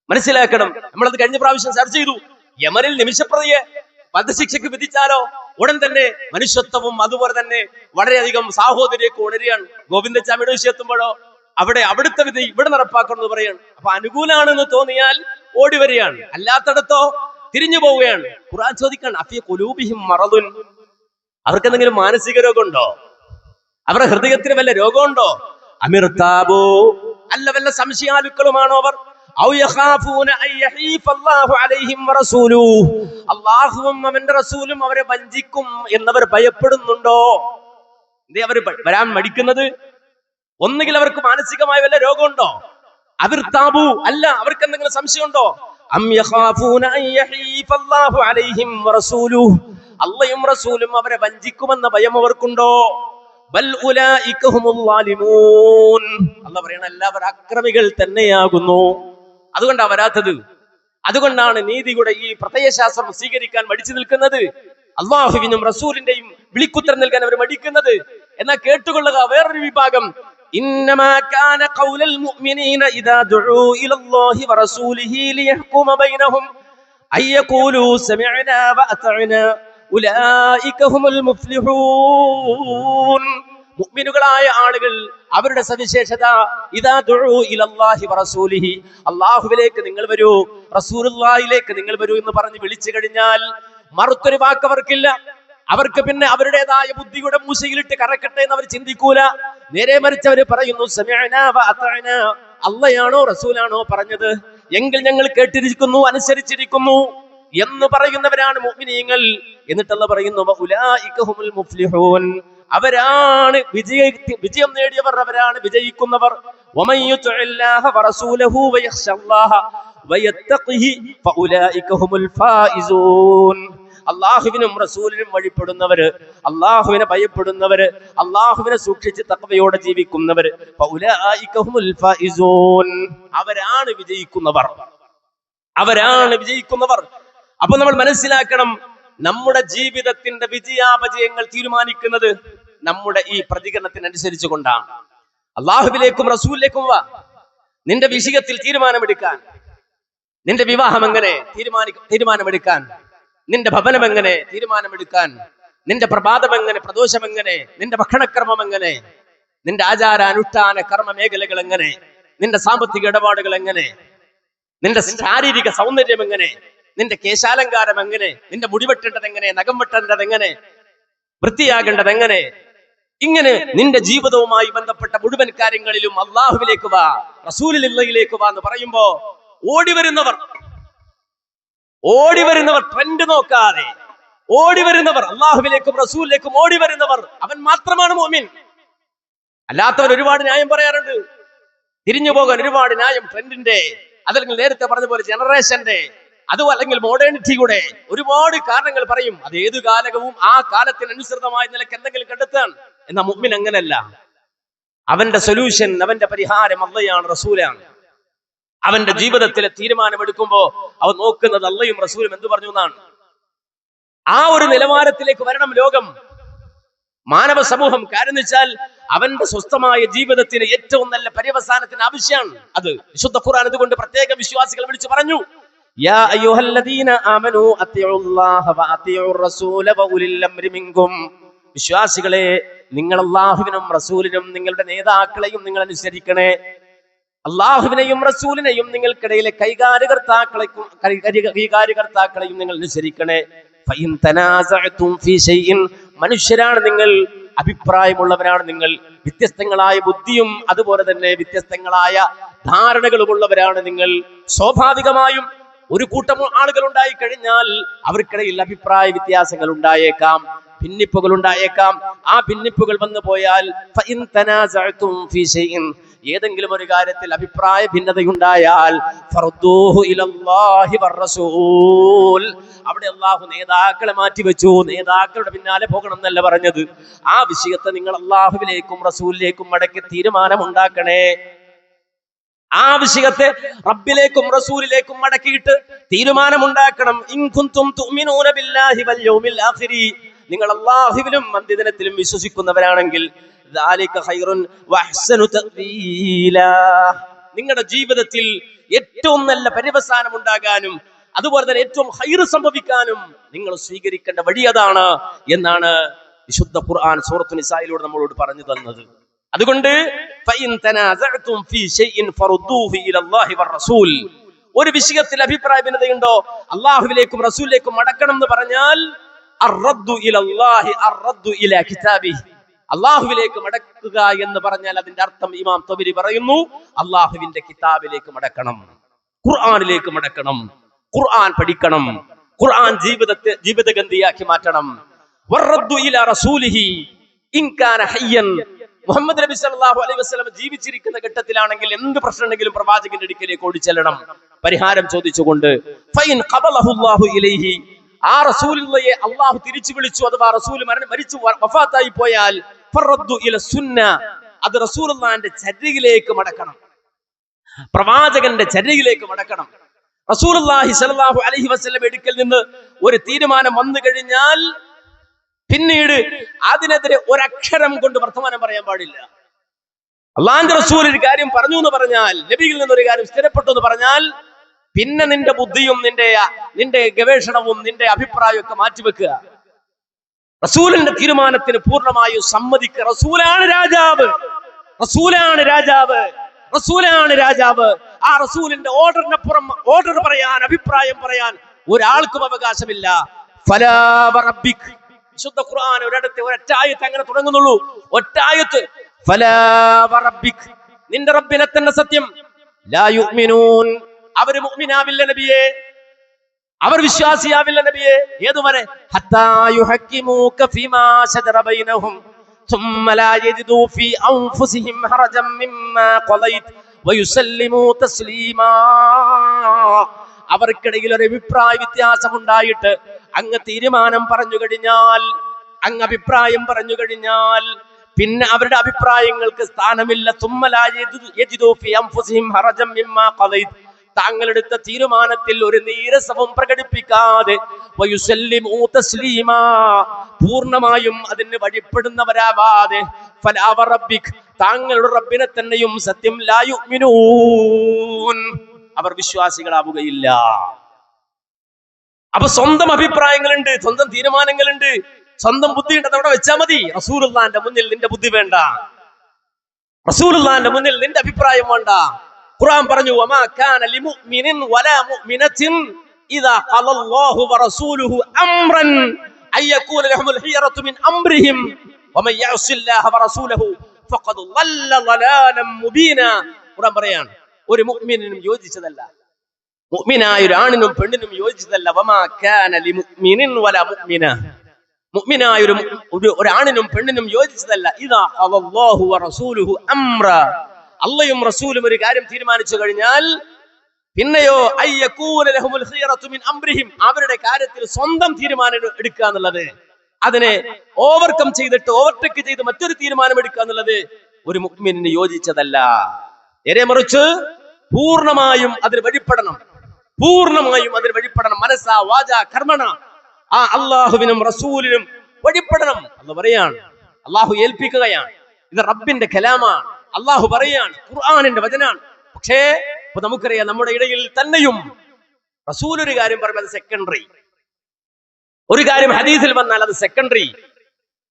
മനസ്സിലാക്കണം. നമ്മളത് കഴിഞ്ഞ പ്രാവശ്യം ചർച്ച ചെയ്തു. യമനിൽ നിമിഷപ്രതിയെ വധശിക്ഷയ്ക്ക് വിധിച്ചാലോ ഉടൻ തന്നെ മനുഷ്യത്വവും അതുപോലെ തന്നെ വളരെയധികം സാഹോദര്യമൊക്കെ ഉണരുകയാണ്. ഗോവിന്ദച്ചാമിയുടെ വിഷയത്തുമ്പോഴോ അവിടുത്തെ വിധി ഇവിടെ നടപ്പാക്കണം എന്ന് പറയാണ്. അപ്പൊ അനുകൂലമാണെന്ന് തോന്നിയാൽ ഓടി വരികയാണ്, അല്ലാത്തടത്തോ തിരിഞ്ഞു പോവുകയാണ്. ഖുർആൻ ചോദിക്കാണ്, അഫീ ഖുലൂബിഹിം മറദുൻ, അവർക്ക് എന്തെങ്കിലും മാനസിക രോഗമുണ്ടോ? അവരുടെ ഹൃദയത്തിന് വല്ല രോഗമുണ്ടോ? അമിർതാബു, അല്ല വല്ല സംശയാലുക്കളുമാണോ അവർ? ഔ യഖാഫൂന അൻ യഹീഫ അല്ലാഹു അലൈഹിം വറസൂലുഹു, അല്ലാഹുവും അവന്റെ റസൂലും അവരെ വഞ്ചിക്കും എന്നവർ ഭയപ്പെടുന്നുണ്ടോ? എന്തേ അവർ വരാൻ മടിക്കുന്നത്? ഒന്നുകിൽ അവർക്ക് മാനസികമായ വല്ല രോഗമുണ്ടോ? അവിർതാബു, അല്ല അവർക്ക് എന്തെങ്കിലും സംശയമുണ്ടോ? അം യഖാഫൂന അൻ യഹീഫ അല്ലാഹു അലൈഹിം വറസൂലുഹു, അല്ലാഹുവും റസൂലും അവരെ വഞ്ചിക്കുമെന്ന ഭയം അവർക്കുണ്ടോ? ബൽ ഉലൈക ഹുമുൽ ളാലിമൂൻ, അല്ലാഹു പറയുന്നത് എല്ലാവരും അക്രമികൾ തന്നെയാകുന്നു. അതുകൊണ്ടാണ് വരാത്തത്. അതുകൊണ്ടാണ് നീതിയുടെ ഈ പ്രത്യയശാസ്ത്രം സ്വീകരിക്കാൻ മടിച്ചു നിൽക്കുന്നത്. അല്ലാഹുവിനും റസൂലിന്റെയും വിളിക്കുത്തരം നൽകാൻ അവർ മടിക്കുന്നത്. എന്നാൽ കേട്ടുകൊള്ളുക, വേറൊരു വിഭാഗം, ഇന്നമാ കാന ഖൗലൽ മുഅ്മിനീന ഇദാ ദുഉ ഇലല്ലാഹി വറസൂലിഹി ലിയഹ്കുമ ബൈനഹും അയ്യഖൂലു സമിഅനാ വഅതഅനാ ഉലൈക ഹുമുൽ മുഫ്ലിഹൂൻ. മുഅ്മിനുകളായ ആളുകൾ അവരുടെ സവിശേഷത ഇദാ ദുഉ ഇലല്ലാഹി വറസൂലിഹി, അല്ലാഹുവിലേക്ക് നിങ്ങൾ വരൂ, റസൂലുള്ളാഹിയിലേക്ക് നിങ്ങൾ വരൂ എന്ന് പറഞ്ഞ് വിളിച്ചു കഴിഞ്ഞാൽ മറുത്തൊരു വാക്ക് അവർക്കില്ല. അവർക്ക് പിന്നെ അവരുടേതായ ബുദ്ധിയുടെ മൂശയിലിട്ട് കറക്കട്ടെ എന്ന് അവർ ചിന്തിക്കൂല. നേരെ മറിച്ച് അവർ പറയുന്നു, സമിഅനാ വഅതഅനാ, അല്ലാഹയാണോ റസൂലാണോ പറഞ്ഞത് എങ്കിൽ ഞങ്ങൾ കേട്ടിരിക്കുന്നു, അനുസരിച്ചിരിക്കുന്നു എന്ന് പറയുന്നവരാണ് മുഅ്മിനീങ്ങൾ. എന്നിട്ട് അല്ലാഹു പറയുന്നു, ഉലൈക ഹുമുൽ മുഫ്ലിഹൂൻ, അവരാണ് വിജയം നേടിയവർ, അവരാണ് വിജയിക്കുന്നവർ. വമൻ യുതിഇല്ലാഹ വറസൂലഹു വയഖ്ശല്ലാഹ വയത്തഖിഹി ഫഉലൈക ഹുമുൽ ഫായിസൂൻ, അല്ലാഹുവിനും റസൂലിനും വഴിപ്പെടുന്നവര്, അല്ലാഹുവിനെ ഭയപ്പെടുന്നവര്, അല്ലാഹുവിനെ സൂക്ഷിച്ച് തഖ്വയോടെ ജീവിക്കുന്നവര്, ഫഉലൈക ഹുമുൽ ഫായിസൂൻ, അവരാണ് വിജയിക്കുന്നവർ, അവരാണ് വിജയിക്കുന്നവർ. അപ്പൊ നമ്മൾ മനസ്സിലാക്കണം, നമ്മുടെ ജീവിതത്തിന്റെ വിജയാപജയങ്ങൾ തീരുമാനിക്കുന്നത് നമ്മുടെ ഈ പ്രതികരണത്തിനനുസരിച്ച് കൊണ്ടാണ്. അല്ലാഹുവിലേക്കും റസൂലിലേക്കും വാ, നിന്റെ വിഷയത്തിൽ തീരുമാനമെടുക്കാൻ, നിന്റെ വിവാഹം എങ്ങനെ തീരുമാനമെടുക്കാൻ, നിന്റെ ഭവനം എങ്ങനെ തീരുമാനമെടുക്കാൻ, നിന്റെ പ്രഭാതം എങ്ങനെ, പ്രദോഷം എങ്ങനെ, നിന്റെ ഭക്ഷണക്രമം എങ്ങനെ, നിന്റെ ആചാര അനുഷ്ഠാന കർമ്മ മേഖലകൾ എങ്ങനെ, നിന്റെ സാമ്പത്തിക ഇടപാടുകൾ എങ്ങനെ, നിന്റെ ശാരീരിക സൗന്ദര്യം എങ്ങനെ, നിന്റെ കേശാലങ്കാരം എങ്ങനെ, നിന്റെ മുടിവെട്ടേണ്ടത് എങ്ങനെ, നഖം വെട്ടേണ്ടത് എങ്ങനെ, വൃത്തിയാകേണ്ടത് എങ്ങനെ, ഇങ്ങനെ നിന്റെ ജീവിതവുമായി ബന്ധപ്പെട്ട മുഴുവൻ കാര്യങ്ങളിലും അല്ലാഹുവിലേക്ക് വാ, റസൂലിലേക്ക് വാ എന്ന് പറയുമ്പോ ഓടി വരുന്നവർ ട്രെൻഡ് നോക്കാതെ ഓടി വരുന്നവർ, അല്ലാഹുവിലേക്കും റസൂലിലേക്കും ഓടി വരുന്നവർ, അവൻ മാത്രമാണ് മുഅ്മിൻ. അല്ലാത്തവർ ഒരുപാട് ന്യായം പറയാറുണ്ട്, തിരിഞ്ഞു പോകാൻ ഒരുപാട് ന്യായം, ട്രെൻഡിന്റെ, അതല്ലെങ്കിൽ നേരത്തെ പറഞ്ഞ പോലെ ജനറേഷന്റെ, അതും അല്ലെങ്കിൽ മോഡേണിറ്റി കൂടെ ഒരുപാട് കാരണങ്ങൾ പറയും. അത് ഏതു കാലവും ആ കാലത്തിനനുസൃതമായ നിലക്ക് എന്തെങ്കിലും കണ്ടെത്താൻ. എന്നാൽ മുഅ്മിൻ അങ്ങനല്ല. അവന്റെ സൊല്യൂഷൻ, അവന്റെ പരിഹാരം അല്ലാഹുവാണ്, റസൂലാണ്. അവന്റെ ജീവിതത്തിലെ തീരുമാനമെടുക്കുമ്പോ അവൻ നോക്കുന്നത് അല്ലാഹുവും റസൂലും എന്ത് പറഞ്ഞു എന്നാണ്. ആ ഒരു നിലവാരത്തിലേക്ക് വരണം ലോകം, മാനവ സമൂഹം. കാരണം വെച്ചാൽ അവന്റെ സ്വസ്ഥമായ ജീവിതത്തിന് ഏറ്റവും നല്ല പര്യവസാനത്തിന് ആവശ്യമാണ് അത്. വിശുദ്ധ ഖുർആൻ അതുകൊണ്ട് പ്രത്യേക വിശ്വാസികൾ വിളിച്ചു പറഞ്ഞു, യാ അയ്യുഹല്ലദീന ആമനൂ അത്തിഉല്ലാഹ വഅത്തിഉർ റസൂല വഉലിൽ അംരി മിൻകും. വിശ്വാസികളെ, നിങ്ങൾ അല്ലാഹുവിനും റസൂലിനും നിങ്ങളുടെ നേതാക്കളെയും നിങ്ങൾ അനുസരിക്കണേ. അല്ലാഹുവിനെയും റസൂലിനെയും നിങ്ങൾക്കിടയിലെ കൈകാര്യകർത്താക്കളെയും നിങ്ങൾ അനുസരിക്കണേ. ഫഇൻ തനാസഅതും ഫീ ശൈഇൻ, മനുഷ്യരാണ് നിങ്ങൾ, അഭിപ്രായമുള്ളവരാണ് നിങ്ങൾ, വ്യത്യസ്തങ്ങളായ ബുദ്ധിയും അതുപോലെ തന്നെ വ്യത്യസ്തങ്ങളായ ധാരണകളുമുള്ളവരാണ് നിങ്ങൾ. സ്വാഭാവികമായും ഒരു കൂട്ടം ആളുകൾ ഉണ്ടായി കഴിഞ്ഞാൽ അവർക്കിടയിൽ അഭിപ്രായ വ്യത്യാസങ്ങൾ ഉണ്ടായേക്കാം, ഭിന്നിപ്പുകൾ ഉണ്ടായേക്കാം. ആ ഭിന്നിപ്പുകൾ വന്നു പോയാൽ ഫഇൻ തനാസഅതും ഫീ ശൈഇൻ, ഏതെങ്കിലും ഒരു കാര്യത്തിൽ അഭിപ്രായ ഭിന്നതയുണ്ടായാൽ ഫർദൂഹു ഇലല്ലാഹി വറസൂൽ, അവിടെ അല്ലാഹു നേതാക്കളെ മാറ്റിവെച്ചു. നേതാക്കളുടെ പിന്നാലെ പോകണം എന്നല്ല പറഞ്ഞത്. ആ വിഷയത്തെ നിങ്ങൾ അല്ലാഹുവിലേക്കും റസൂലിലേക്കും മടക്കി തീരുമാനമുണ്ടാക്കണേ. ആ വിഷയത്തെ റബ്ബിലേക്കും റസൂലിലേക്കും മടക്കിയിട്ട് തീരുമാനമുണ്ടാക്കണം. ഇൻ കുൻതും തുഅ്മിനൂന ബില്ലാഹി വൽ യൗമിൽ ആഖിരി, നിങ്ങൾ അല്ലാഹുവിലും അന്ത്യദിനത്തിലും വിശ്വസിക്കുന്നവരാണെങ്കിൽ നിങ്ങളുടെ ജീവിതത്തിൽ ഏറ്റവും നല്ല പര്യവസാനം ഉണ്ടാകാനും അതുപോലെ തന്നെ ഏറ്റവും ഖൈറ് സംഭവിക്കാനും നിങ്ങൾ സ്വീകരിക്കേണ്ട വഴി അതാണ് എന്നാണ് വിശുദ്ധ ഖുർആൻ സൂറത്തുൻ നിസായിലൂടെ നമ്മളോട് പറഞ്ഞു തന്നത്. അതുകൊണ്ട് ഒരു വിഷയത്തിൽ അഭിപ്രായ ഭിന്നതയുണ്ടോ, അള്ളാഹുവിലേക്കും റസൂലിലേക്കും മടക്കണം എന്ന് പറഞ്ഞാൽ അള്ളാഹുവിലേക്ക് മടക്കുക എന്ന് പറഞ്ഞാൽ അതിന്റെ അർത്ഥം ഇമാം തബരി പറയുന്നു, അള്ളാഹുവിന്റെ കിതാബിലേക്ക് മടക്കണം, ഖുർആനിലേക്ക് മടക്കണം, ഖുർആൻ പഠിക്കണം, ഖുർആൻ ജീവിതഗന്ധിയാക്കി മാറ്റണം. മുഹമ്മദ് നബി സല്ലല്ലാഹു അലൈഹി വസല്ലം ജീവിച്ചിരിക്കുന്ന ഘട്ടത്തിലാണെങ്കിൽ എന്ത് പ്രശ്നമുണ്ടെങ്കിലും പ്രവാചകന്റെ അടുക്കലേക്ക് ഓടിച്ചെല്ലണം പരിഹാരം ചോദിച്ചുകൊണ്ട്. ഫൈൻ ഖബലഹു അല്ലാഹു ഇലൈഹി, ആ റസൂലുള്ളയെ അല്ലാഹു തിരിച്ചു വിളിച്ചു അഥവാ റസൂൽ മരിച്ചു വഫാത്തായി പോയാൽ ഫറദ്ദു ഇല സുന്ന, അത് റസൂലുള്ളാഹിന്റെ ചര്യയിലേക്ക് മടക്കണം, പ്രവാചകന്റെ ചര്യയിലേക്ക് മടക്കണം. റസൂലുള്ളാഹി സ്വല്ലല്ലാഹു അലൈഹി വസല്ലം അടുക്കൽ നിന്ന് ഒരു തീരുമാനം വന്നു കഴിഞ്ഞാൽ പിന്നീട് അതിനെതിരെ ഒരക്ഷരം കൊണ്ട് വർത്തമാനം പറയാൻ പാടില്ല. അള്ളാഹുവിന്റെ റസൂൽ ഒരു കാര്യം പറഞ്ഞു എന്ന് പറഞ്ഞാൽ, നബിയിൽ നിന്നൊരു കാര്യം സ്ഥിരപ്പെട്ടു എന്ന് പറഞ്ഞാൽ, പിന്നെ നിന്റെ ബുദ്ധിയും നിന്റെ ഗവേഷണവും നിന്റെ അഭിപ്രായവും ഒക്കെ മാറ്റിവെക്കുക. റസൂലിന്റെ തീരുമാനത്തിന് പൂർണ്ണമായും സമ്മതിക്കുക. റസൂലാണ് രാജാവ്, റസൂലാണ് രാജാവ്, റസൂലാണ് രാജാവ്. ആ റസൂലിന്റെ ഓർഡറിനപ്പുറം ഓർഡർ പറയാൻ, അഭിപ്രായം പറയാൻ ഒരാൾക്കും അവകാശമില്ല. ഫലാ വറബ്ബിക്, വിശുദ്ധ ഖുർആൻ ഒരൊറ്റായത്ത് അങ്ങനെ തുടങ്ങുന്നുള്ളൂ. ഒറ്റായത്ത്, ഫലാ വറബ്ബിക്, നിന്റെ റബ്ബിനെ തന്നെ സത്യം. ലാ യുഅ്മിനൂൻ, അവർ മുഅ്മിനാവില്ല നബിയെ, അവർ വിശ്വാസിയാവില്ല നബിയെ. ഏതുവരെ? ഹത്താ യുഹക്കിമൂക ഫീമാ ശജറ ബൈനഹും ثم لا يجدوا في أنفسهم حرجا مما قضيت ويسلموا تسليما. അവർക്കിടയിൽ ഒരു അഭിപ്രായ വ്യത്യാസം ഉണ്ടായിട്ട് അങ്ങ് തീരുമാനം പറഞ്ഞു കഴിഞ്ഞാൽ, അങ്ങ് അഭിപ്രായം പറഞ്ഞു കഴിഞ്ഞാൽ പിന്നെ അവരുടെ അഭിപ്രായങ്ങൾക്ക് സ്ഥാനമില്ല. ثم لا يجدوا في أنفسهم حرجا مما قضيت, താങ്കളെടുത്ത തീരുമാനത്തിൽ ഒരു നീരസവും പ്രകടിപ്പിക്കാതെ വയുസല്ലിമൂ തസ്ലീമാ, പൂർണ്ണമായും അതിന് വഴിപ്പെടുന്നവരാവാതെ ഫലാ വറബ്ബിക്, താങ്കളുടെ റബ്ബിനെ തന്നെയും സത്യം, ലാ യുഅ്മിനൂൻ, അവർ വിശ്വാസികളാവുകയില്ല. അപ്പൊ സ്വന്തം അഭിപ്രായങ്ങളുണ്ട്, സ്വന്തം തീരുമാനങ്ങളുണ്ട്, സ്വന്തം ബുദ്ധിയുണ്ട്, അതവിടെ വെച്ചാൽ മതി. റസൂലുള്ളാഹിന്റെ മുന്നിൽ നിന്റെ ബുദ്ധി വേണ്ട, റസൂലുള്ളാഹിന്റെ മുന്നിൽ നിന്റെ അഭിപ്രായം വേണ്ട. ഖുർആൻ പറഞ്ഞു, വമാ കാന ലിമുഅ്മിനിൻ വലാ മുഅ്മിനത്തിൻ ഇദാ ഖലല്ലാഹു വറസൂലുഹു അംറൻ അയ്യകൂന ലഹുൽ ഖിയറതു മിൻ അംറിഹിം വമൻ യഅസില്ലാഹ വറസൂലഹു ഫഖദ് ളല്ല ളലാലൻ മുബീന. ഖുർആൻ പറയാണ്, ഒരു മുഅ്മിനിനും യോജിച്ചതല്ല, മുഅ്മിനായ ഒരു ആണിനും പെണ്ണിനും യോജിച്ചതല്ല. വമാ കാന ലിമുഅ്മിനിൻ വലാ മുഅ്മിന, മുഅ്മിനായ ഒരു ആണിനും പെണ്ണിനും യോജിച്ചതല്ല. ഇദാ ഖലല്ലാഹു വറസൂലുഹു അംറ, അള്ളയും റസൂലും ഒരു കാര്യം തീരുമാനിച്ചു കഴിഞ്ഞാൽ പിന്നെയോ അയ്യകൂന ലഹുൽ ഖിയറതു മിൻ അംരിഹിം, അവരുടെ കാര്യത്തിൽ സ്വന്തം തീരുമാനം എടുക്കുക എന്നുള്ളത്, അതിനെ ഓവർകം ചെയ്തിട്ട് ഓവർടേക്ക് ചെയ്ത് മറ്റൊരു തീരുമാനം എടുക്കുക എന്നുള്ളത് ഒരു മുഅ്മിനിന് യോജിച്ചതല്ല. നേരെ മറിച്ച് പൂർണ്ണമായും അതിന് വഴിപ്പെടണം, പൂർണ്ണമായും അതിന് വഴിപ്പെടണം. മനസ്സാ വാച കർമ്മണ ആ അള്ളാഹുവിനും റസൂലിനും വഴിപ്പെടണം. അല്ലാഹു പറയാണ്, അള്ളാഹു ഏൽപ്പിക്കുകയാണ്, ഇത് റബ്ബിന്റെ കലാമാണ്, അള്ളാഹു പറയാണ്, ഖുർആനിന്റെ വചനാണ്. പക്ഷേ ഇപ്പൊ നമുക്കറിയാം, നമ്മുടെ ഇടയിൽ തന്നെയും റസൂൽ ഒരു കാര്യം പറയുമ്പോൾ അത് സെക്കൻഡറി, ഒരു കാര്യം ഹദീസിൽ വന്നാൽ അത് സെക്കൻഡറി,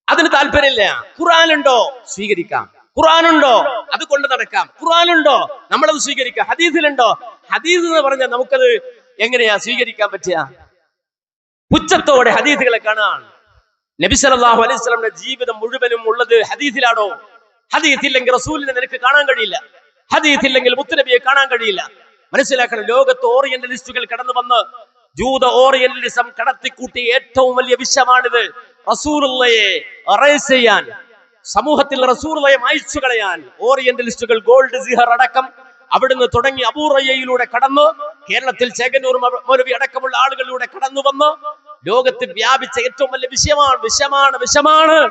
അതിന് താല്പര്യമില്ല. ഖുർആനുണ്ടോ സ്വീകരിക്കാം, ഖുർആനുണ്ടോ അത് കൊണ്ട് നടക്കാം, ഖുർആനുണ്ടോ നമ്മളത് സ്വീകരിക്കാം, ഹദീസിലുണ്ടോ, ഹദീസ് എന്ന് പറഞ്ഞാൽ നമുക്കത് എങ്ങനെയാ സ്വീകരിക്കാൻ പറ്റുക? പുച്ഛത്തോടെ ഹദീസുകളെ കാണാൻ. നബി സല്ലല്ലാഹു അലൈഹി വസല്ലമയുടെ ജീവിതം മുഴുവനും ഉള്ളത് ഹദീസിലാണോ? ഹദീസ് ഇല്ലെങ്കിൽ റസൂലിനെ നിനക്ക് കാണാൻ കഴിയില്ല, ഹദീസ് ഇല്ലെങ്കിൽ മുത്തുനബിയെ കാണാൻ കഴിയില്ല. മനസ്സിലാക്കണം, ലോകത്ത് ഓറിയന്റലിസ്റ്റുകൾ കടന്നു വന്ന് ജൂത ഓറിയന്റലിസം കടത്തിക്കൂട്ടിയ ഏറ്റവും വലിയ വിഷമാണിത്. റസൂലുള്ളയെ അറേസ് ചെയ്യാൻ, സമൂഹത്തിൽ റസൂലുള്ളയെ മായ്ച്ചു കളയാൻ ഓറിയന്റലിസ്റ്റുകൾ ഗോൾഡ് സിഹർ അടക്കം അവിടുന്ന് തുടങ്ങി അബൂറയ്യയിലൂടെ കടന്ന് കേരളത്തിൽ ചേകന്നൂർ മൗലവി അടക്കമുള്ള ആളുകളിലൂടെ കടന്നു വന്ന് ലോകത്തിൽ വ്യാപിച്ച ഏറ്റവും വലിയ വിഷമാണ്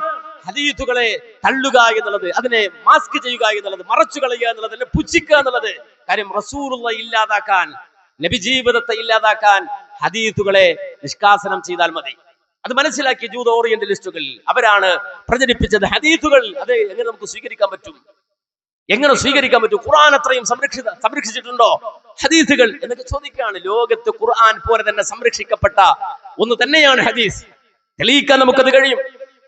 ഹദീസുകളെ തള്ളുക എന്നുള്ളത്, അതിനെ മാസ്ക് ചെയ്യുക എന്നുള്ളത്, മറച്ചു കളയുക എന്നുള്ളത്, അതിനെ പുച്ഛിക്കുക എന്നുള്ളത്. കാര്യം റസൂലുള്ള ഇല്ലാതാക്കാൻ, നബി ജീവിതത്തെ ഇല്ലാതാക്കാൻ ഹദീസുകളെ നിഷ്കാസനം ചെയ്താൽ മതി. അത് മനസ്സിലാക്കിയ ജൂത ഓറിയന്റലിസ്റ്റുകൾ അവരാണ് പ്രചരിപ്പിച്ചത് ഹദീസുകൾ. അത് എങ്ങനെ നമുക്ക് സ്വീകരിക്കാൻ പറ്റും? എങ്ങനെ സ്വീകരിക്കാൻ പറ്റും? ഖുർആൻ അത്രയും സംരക്ഷിച്ചിട്ടുണ്ടോ ഹദീസുകൾ എന്നൊക്കെ ചോദിക്കുകയാണ്. ലോകത്ത് ഖുർആൻ പോലെ തന്നെ സംരക്ഷിക്കപ്പെട്ട ഒന്ന് തന്നെയാണ് ഹദീസ്. തെളിയിക്കാൻ നമുക്കത് കഴിയും.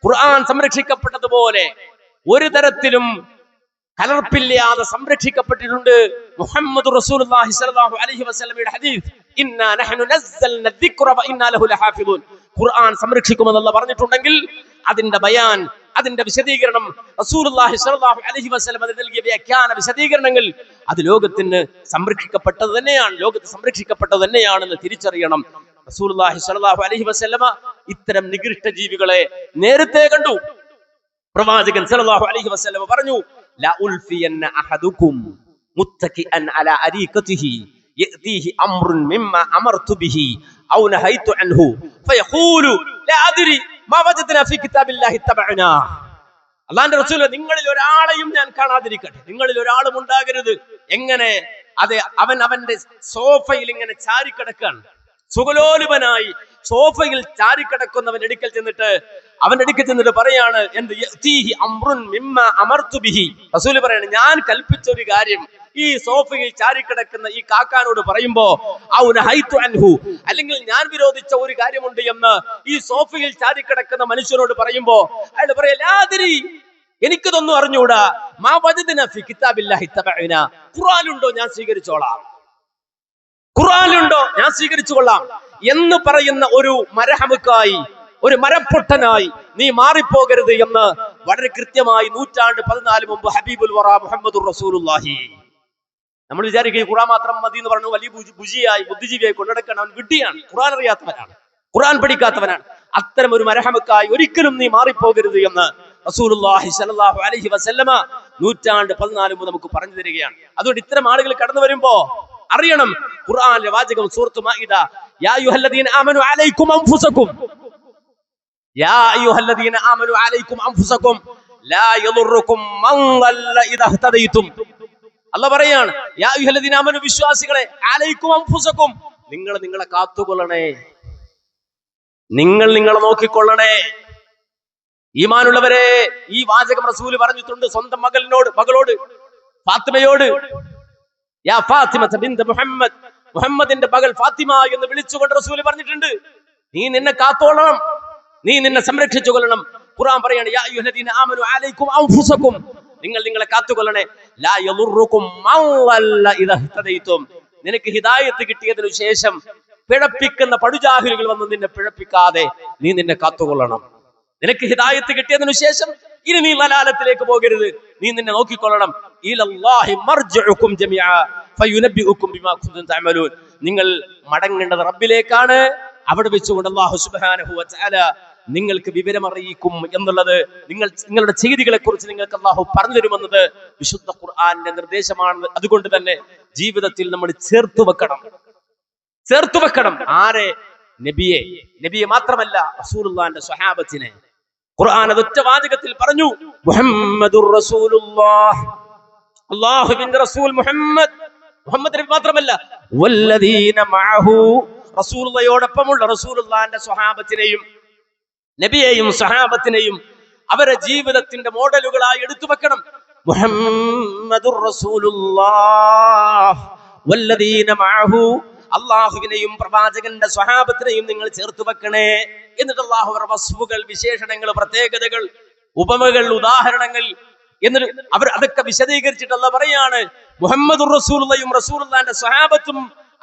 ഖുർആൻ സംരക്ഷിക്കപ്പെട്ടതുപോലെ ഒരു തരത്തിലും കലർപ്പില്ലാതെ സംരക്ഷിക്കപ്പെട്ടിട്ടുണ്ട് മുഹമ്മദ് റസൂലുള്ളാഹി സ്വല്ലല്ലാഹു അലൈഹി വസല്ലമയുടെ ഹദീസ്. ഇന്നാ നഹ്നു നസ്സൽന ദിക്റ വ ഇന്നാ ലഹു ലഹാഫിദൂൻ. ഖുർആൻ സംരക്ഷിക്കുമെന്ന് അല്ലാഹു പറഞ്ഞിട്ടുണ്ടെങ്കിൽ അതിന്റെ ബയാൻ, അതിന്റെ വിശദീകരണം, റസൂലുള്ളാഹി സ്വല്ലല്ലാഹു അലൈഹി വസല്ലം അതിന് നൽകിയ വ്യാഖ്യാന വിശദീകരണങ്ങൾ അത് ലോകത്തിന് സംരക്ഷിക്കപ്പെട്ടത് തന്നെയാണ്, ലോകത്ത് സംരക്ഷിക്കപ്പെട്ടത് തന്നെയാണെന്ന് തിരിച്ചറിയണം. റസൂലുള്ളാഹി സ്വല്ലല്ലാഹു അലൈഹി വസല്ലമ ഇത്തരം നികൃഷ്ട ജീവികളെ നേരത്തെ കണ്ടു. പ്രവാചകൻ സ്വല്ലല്ലാഹു അലൈഹി വസല്ലമ പറഞ്ഞു, ലാ ഉൽഫിയന്ന അഹദുകും മുത്തഖിഅൻ അലാ അരീഖതിഹി യഅതീഹി അംറുൻ മിമ്മാ അമർതു ബിഹി ഔ നഹൈതു അൻഹു ഫയഖൂലു ലാ അദ്രി മാ വജദ്നാ ഫീ കിതാബില്ലാഹി തബഅനാ. അല്ലാഹുവിന്റെ റസൂൽ, നിങ്ങളിൽ ഒരാളെയും ഞാൻ കാണാതിരിക്കട്ടെ, നിങ്ങളിൽ ഒരാളും ഉണ്ടാകരുത്. എങ്ങനെ? അതെ, അവന്റെ സോഫയിൽ ഇങ്ങനെ ചാരിക്കിടക്കാണ്, സുഖലോലുപനായി സോഫയിൽ ചാരിക്കിടക്കുന്നവന്റെ അടുക്കൽ ചെന്നിട്ട് പറയാണ്, എന്ത്? റസൂൽ പറയാണ്, ഞാൻ കൽപ്പിച്ച ഒരു കാര്യം ഈ സോഫയിൽ ചാരിക്കിടക്കുന്ന ഈ കാക്കാനോട് പറയുമ്പോ അല്ലെങ്കിൽ ഞാൻ വിരോധിച്ച ഒരു കാര്യമുണ്ട് എന്ന് ഈ സോഫയിൽ ചാരിക്കിടക്കുന്ന മനുഷ്യനോട് പറയുമ്പോ അയാൾ പറയാ, എനിക്കിതൊന്നും അറിഞ്ഞൂടാ, മാ വജദ്നാ ഫീ കിതാബില്ലാഹി തബഅനാ. ഖുർആനുണ്ടോ? ഞാൻ സ്വീകരിച്ചോളാം, ഖുർആനുണ്ടോ? ഞാൻ സ്വീകരിച്ചു കൊള്ളാം എന്ന് പറയുന്ന ഒരു മരഹമുക്കായി, ഒരു മരപ്പൊട്ടനായി നീ മാറിപ്പോകരുത് എന്ന് വളരെ കൃത്യമായി 1400 മുമ്പ് ഹബീബുൽ വറ മുഹമ്മദുർ റസൂലുള്ളാഹി. നമ്മൾ വിചാരിക്കുക ഖുർആൻ മാത്രം മതി എന്ന് പറഞ്ഞു വലിയ ബുദ്ധിജീവിയായി കൊണ്ടുനടക്കാൻ. അവൻ വിഡ്ഢിയാണ്, ഖുർആൻ അറിയാത്തവനാണ്, ഖുർആൻ പഠിക്കാത്തവനാണ്. അത്തരം ഒരു മരഹമുക്കായി ഒരിക്കലും നീ മാറിപ്പോകരുത് എന്ന് റസൂലുള്ളാഹി സ്വല്ലല്ലാഹു അലൈഹി വസല്ലമ 1400 മുമ്പ് നമുക്ക് പറഞ്ഞു തരികയാണ്. അതുകൊണ്ട് ഇത്തരം ആളുകൾ കടന്നു വരുമ്പോ അറിയണം, ഖുർആനിലെ വാചകം സൂറത്ത് മാഇദ, യാ അയ്യുഹല്ലദീന ആമനു അലൈക്കും അൻഫുസകും, യാ അയ്യുഹല്ലദീന ആമനു അലൈക്കും അൻഫുസകും ലാ യദുറുക്കും മൻ ളല്ല ഇദാ ഹതദൈതും. അല്ലാഹു പറയാണ്, യാ അയ്യുഹല്ലദീന ആമനു, വിശ്വാസികളെ, അലൈക്കും അൻഫുസകും, നിങ്ങളെ കാത്തുകൊള്ളണേ, നിങ്ങളെ നോക്കിക്കൊള്ളണേ. ഈമാനുള്ളവരെ, ഈ വാചകം റസൂൽ പറഞ്ഞിട്ടുണ്ട് സ്വന്തം മകളോട് ഫാത്തിമയോട്. യാ ഫാത്തിമത ബിൻത മുഹമ്മദ്, മുഹമ്മദിന്റെ മകൾ ഫാത്തിമ എന്ന് വിളിച്ചുകൊണ്ട് റസൂൽ പറഞ്ഞിട്ടുണ്ട്, നീ നിന്നെ കാത്തോളണം, നീ നിന്നെ സംരക്ഷിച്ചു കൊള്ളണം. ഖുർആൻ പറയാണ്, യാ അയ്യുഹല്ലദീന ആമനു അലൈക്കും അൻഫുസകും, നിങ്ങളെ കാത്തുകൊള്ളണേ. ലാ യദുറുക്കും മൻ ളല്ല ഇദാ ഹതദൈതും. നിനക്ക് ഹിദായത്ത് കിട്ടിയതിനു ശേഷം പിഴപ്പിക്കുന്ന പടുജാഹിലുകൾ വന്ന് നിന്നെ പിഴപ്പിക്കാതെ നീ നിന്നെ കാത്തുകൊള്ളണം. നിനക്ക് ഹിദായത്ത് കിട്ടിയതിനു ശേഷം ഇനി നീ ലലാലത്തിലേക്ക് പോകരുത്, നീ നിന്നെ നോക്കിക്കൊള്ളണം. ഇലല്ലാഹി മർജിഉകും ജമീഅ ഫയുനബ്ബിഉകും ബിമാ കുൻതും തഅമലൂൻ. നിങ്ങൾ മടങ്ങേണ്ടത് റബ്ബിലേക്കാണ്, അവിടെ വെച്ചുകൊണ്ട് അല്ലാഹു സുബ്ഹാനഹു വ തആല നിങ്ങൾക്ക് വിവരമറിയിക്കും എന്നുള്ളത്, നിങ്ങളുടെ ചെയ്തികളെ കുറിച്ച് നിങ്ങൾക്ക് അല്ലാഹു പറഞ്ഞു തരുമെന്നത് വിശുദ്ധ ഖുർആന്റെ നിർദ്ദേശമാണ്. അതുകൊണ്ട് തന്നെ ജീവിതത്തിൽ നമ്മൾ ചേർത്തു വെക്കണം. ആരെ? നബിയെ മാത്രമല്ല, റസൂലുള്ളാഹിന്റെ സ്വഹാബത്തിനെ. ഖുർആൻ ഒറ്റ വാചകത്തിൽ പറഞ്ഞു, മുഹമ്മദുർ റസൂലുള്ളാഹ്, അല്ലാഹുവിന്റെ റസൂൽ മുഹമ്മദ് നബി മാത്രമല്ല, വല്ലദീന മഅഹു, റസൂലുള്ളാഹിയോടൊപ്പമുള്ള റസൂലുള്ളാഹിന്റെ സ്വഹാബത്തിനെയും നബിയെയും സഹാബത്തിനെയും അവരെ ജീവിതത്തിന്റെ മോഡലുകളായി എടുത്തു വെക്കണം. മുഹമ്മദുർ റസൂലുള്ളാഹ് വല്ലദീന മഅഹു, അല്ലാഹുവിനെയും പ്രവാചകന്റെ സ്വഹാബത്തിനെയും നിങ്ങൾ ചേർത്ത് വെക്കണേ. എന്നിട്ട് അല്ലാഹു അവരുടെ വസ്ഫുകൾ, വിശേഷണങ്ങൾ, പ്രത്യേകതകൾ, ഉപമകൾ, ഉദാഹരണങ്ങൾ എന്നിട്ട് അവർ അതൊക്കെ വിശദീകരിച്ചിട്ട് അല്ലാഹു പറയാണ്, മുഹമ്മദുർ റസൂലുള്ളാഹിയും റസൂലുള്ളാഹിന്റെ സ്വഹാബത്തും